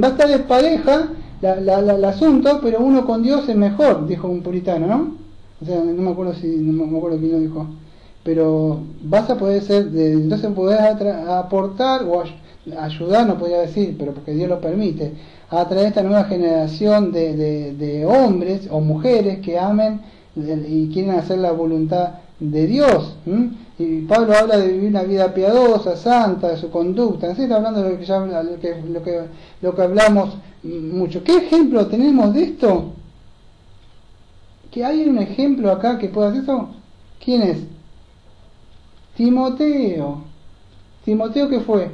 Va a estar despareja el asunto, pero uno con Dios es mejor, dijo un puritano, ¿no? O sea, no me acuerdo quién lo dijo. Pero vas a poder ser, entonces podés aportar o ayudar, no podía decir, pero porque Dios lo permite, a traer esta nueva generación de hombres o mujeres que amen y quieren hacer la voluntad de Dios. Y Pablo habla de vivir una vida piadosa, santa, de su conducta. Así está hablando de lo que hablamos mucho. ¿Qué ejemplo tenemos de esto? ¿Que hay un ejemplo acá que pueda hacer eso? ¿Quién es? Timoteo. ¿Timoteo qué fue?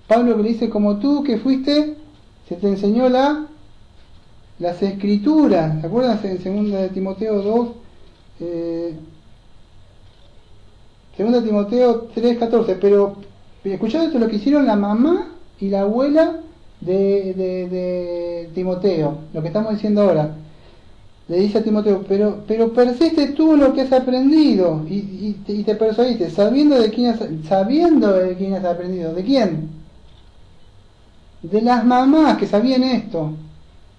Pablo que le dice, como tú que fuiste, se te enseñó las escrituras. ¿Te acuerdas en 2 de Timoteo 2? 2 de Timoteo 3:14. Pero escuchad esto, lo que hicieron la mamá y la abuela de Timoteo, lo que estamos diciendo ahora. Le dice a Timoteo, pero persiste tú en lo que has aprendido y te persuadiste, sabiendo de quién has aprendido. ¿De quién? De las mamás que sabían esto,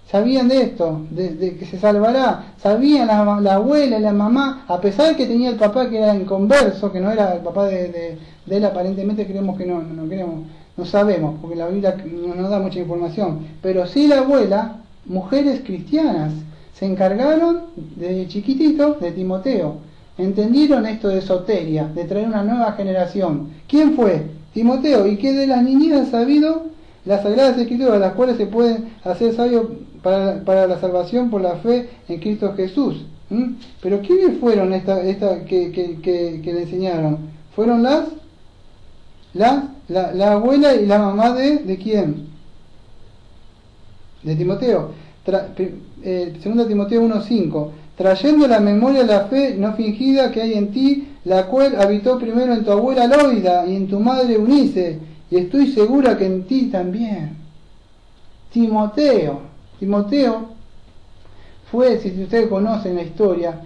sabían de esto, de que se salvará, sabían la abuela y la mamá, a pesar de que tenía el papá que era inconverso, que no era el papá de él, aparentemente creemos que no sabemos, porque la Biblia no nos da mucha información, pero sí la abuela, mujeres cristianas, se encargaron de chiquitito de Timoteo, entendieron esto de soteria, de traer una nueva generación. ¿Quién fue? Timoteo, y que de las niñas han sabido las sagradas escrituras, las cuales se pueden hacer sabios para la salvación por la fe en Cristo Jesús. Pero ¿quiénes fueron que le enseñaron? Fueron la abuela y la mamá de ¿quién? De Timoteo. 2 Timoteo 1:5, trayendo a la memoria la fe no fingida que hay en ti, la cual habitó primero en tu abuela Loida y en tu madre Eunice, y estoy segura que en ti también. Timoteo fue, si ustedes conocen la historia,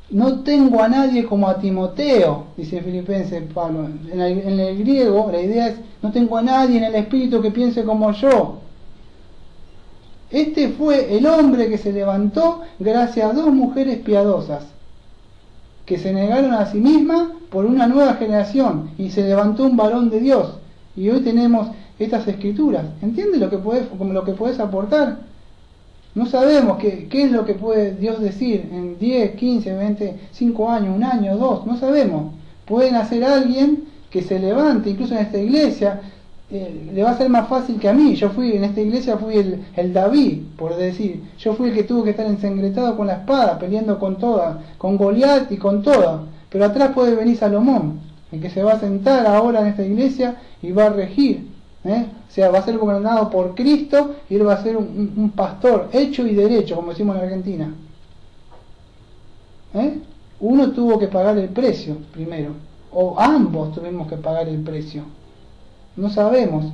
no tengo a nadie como a Timoteo, dice en Filipenses Pablo. En el griego la idea es, no tengo a nadie en el espíritu que piense como yo. Este fue el hombre que se levantó gracias a 2 mujeres piadosas que se negaron a sí mismas por una nueva generación, y se levantó un varón de Dios, y hoy tenemos estas escrituras. ¿Entiendes lo que puedes aportar? No sabemos qué es lo que puede Dios decir en 10, 15, 20, 5 años, 1 año, 2, no sabemos. Pueden hacer alguien que se levante, incluso en esta iglesia, le va a ser más fácil que a mí. Yo en esta iglesia fui el David, por decir. Yo fui el que tuvo que estar ensangretado con la espada, peleando con Goliat y con toda. Pero atrás puede venir Salomón, el que se va a sentar ahora en esta iglesia y va a regir. O sea, va a ser gobernado por Cristo, y él va a ser un pastor hecho y derecho, como decimos en Argentina. Uno tuvo que pagar el precio primero, o ambos tuvimos que pagar el precio. No sabemos.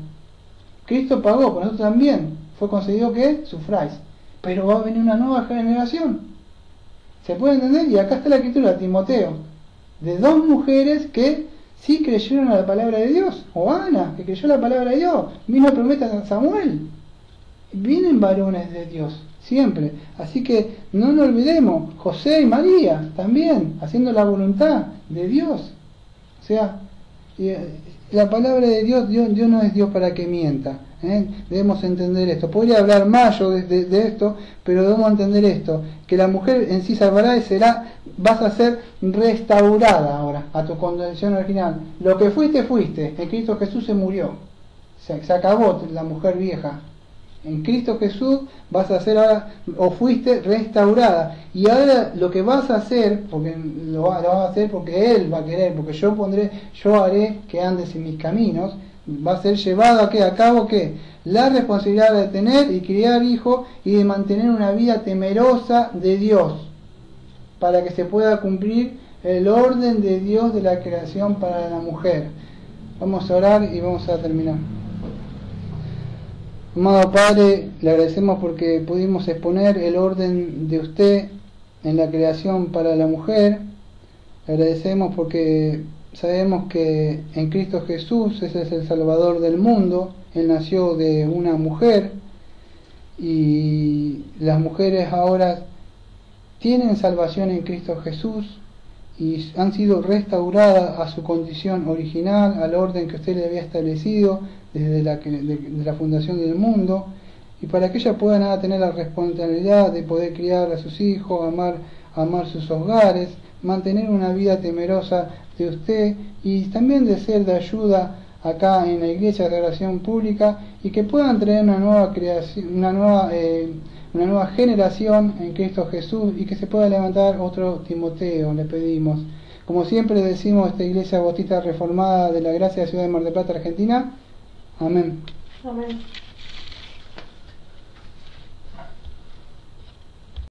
Cristo pagó, por nosotros también. Fue concedido que sufráis. Pero va a venir una nueva generación. ¿Se puede entender? Y acá está la escritura, Timoteo, de 2 mujeres que sí creyeron a la palabra de Dios. O Ana, que creyó la palabra de Dios. Mismo promete a Samuel. Vienen varones de Dios, siempre. Así que no nos olvidemos. José y María también, haciendo la voluntad de Dios. O sea, la palabra de Dios no es Dios para que mienta. Debemos entender esto. Podría hablar más yo de esto, pero debemos entender esto, que la mujer en sí salvará y vas a ser restaurada ahora a tu condición original. Lo que fuiste, en Cristo Jesús se murió, se acabó la mujer vieja. En Cristo Jesús vas a ser ahora, o fuiste restaurada, y ahora lo que vas a hacer, porque lo vas a hacer porque Él va a querer, porque yo haré que andes en mis caminos, va a ser llevado a cabo la responsabilidad de tener y criar hijos, y de mantener una vida temerosa de Dios, para que se pueda cumplir el orden de Dios de la creación para la mujer. Vamos a orar y vamos a terminar. Amado Padre, le agradecemos porque pudimos exponer el orden de usted en la creación para la mujer. Le agradecemos porque sabemos que en Cristo Jesús ese es el Salvador del mundo. Él nació de una mujer, y las mujeres ahora tienen salvación en Cristo Jesús y han sido restauradas a su condición original, al orden que usted le había establecido desde la fundación del mundo, y para que ellas puedan tener la responsabilidad de poder criar a sus hijos, amar sus hogares, mantener una vida temerosa de usted, y también de ser de ayuda acá en la iglesia de oración pública, y que puedan traer una nueva creación, una nueva generación en Cristo Jesús, y que se pueda levantar otro Timoteo, le pedimos. Como siempre decimos, esta iglesia bautista reformada de la Gracia de Ciudad de Mar del Plata, Argentina, Amén. Amén.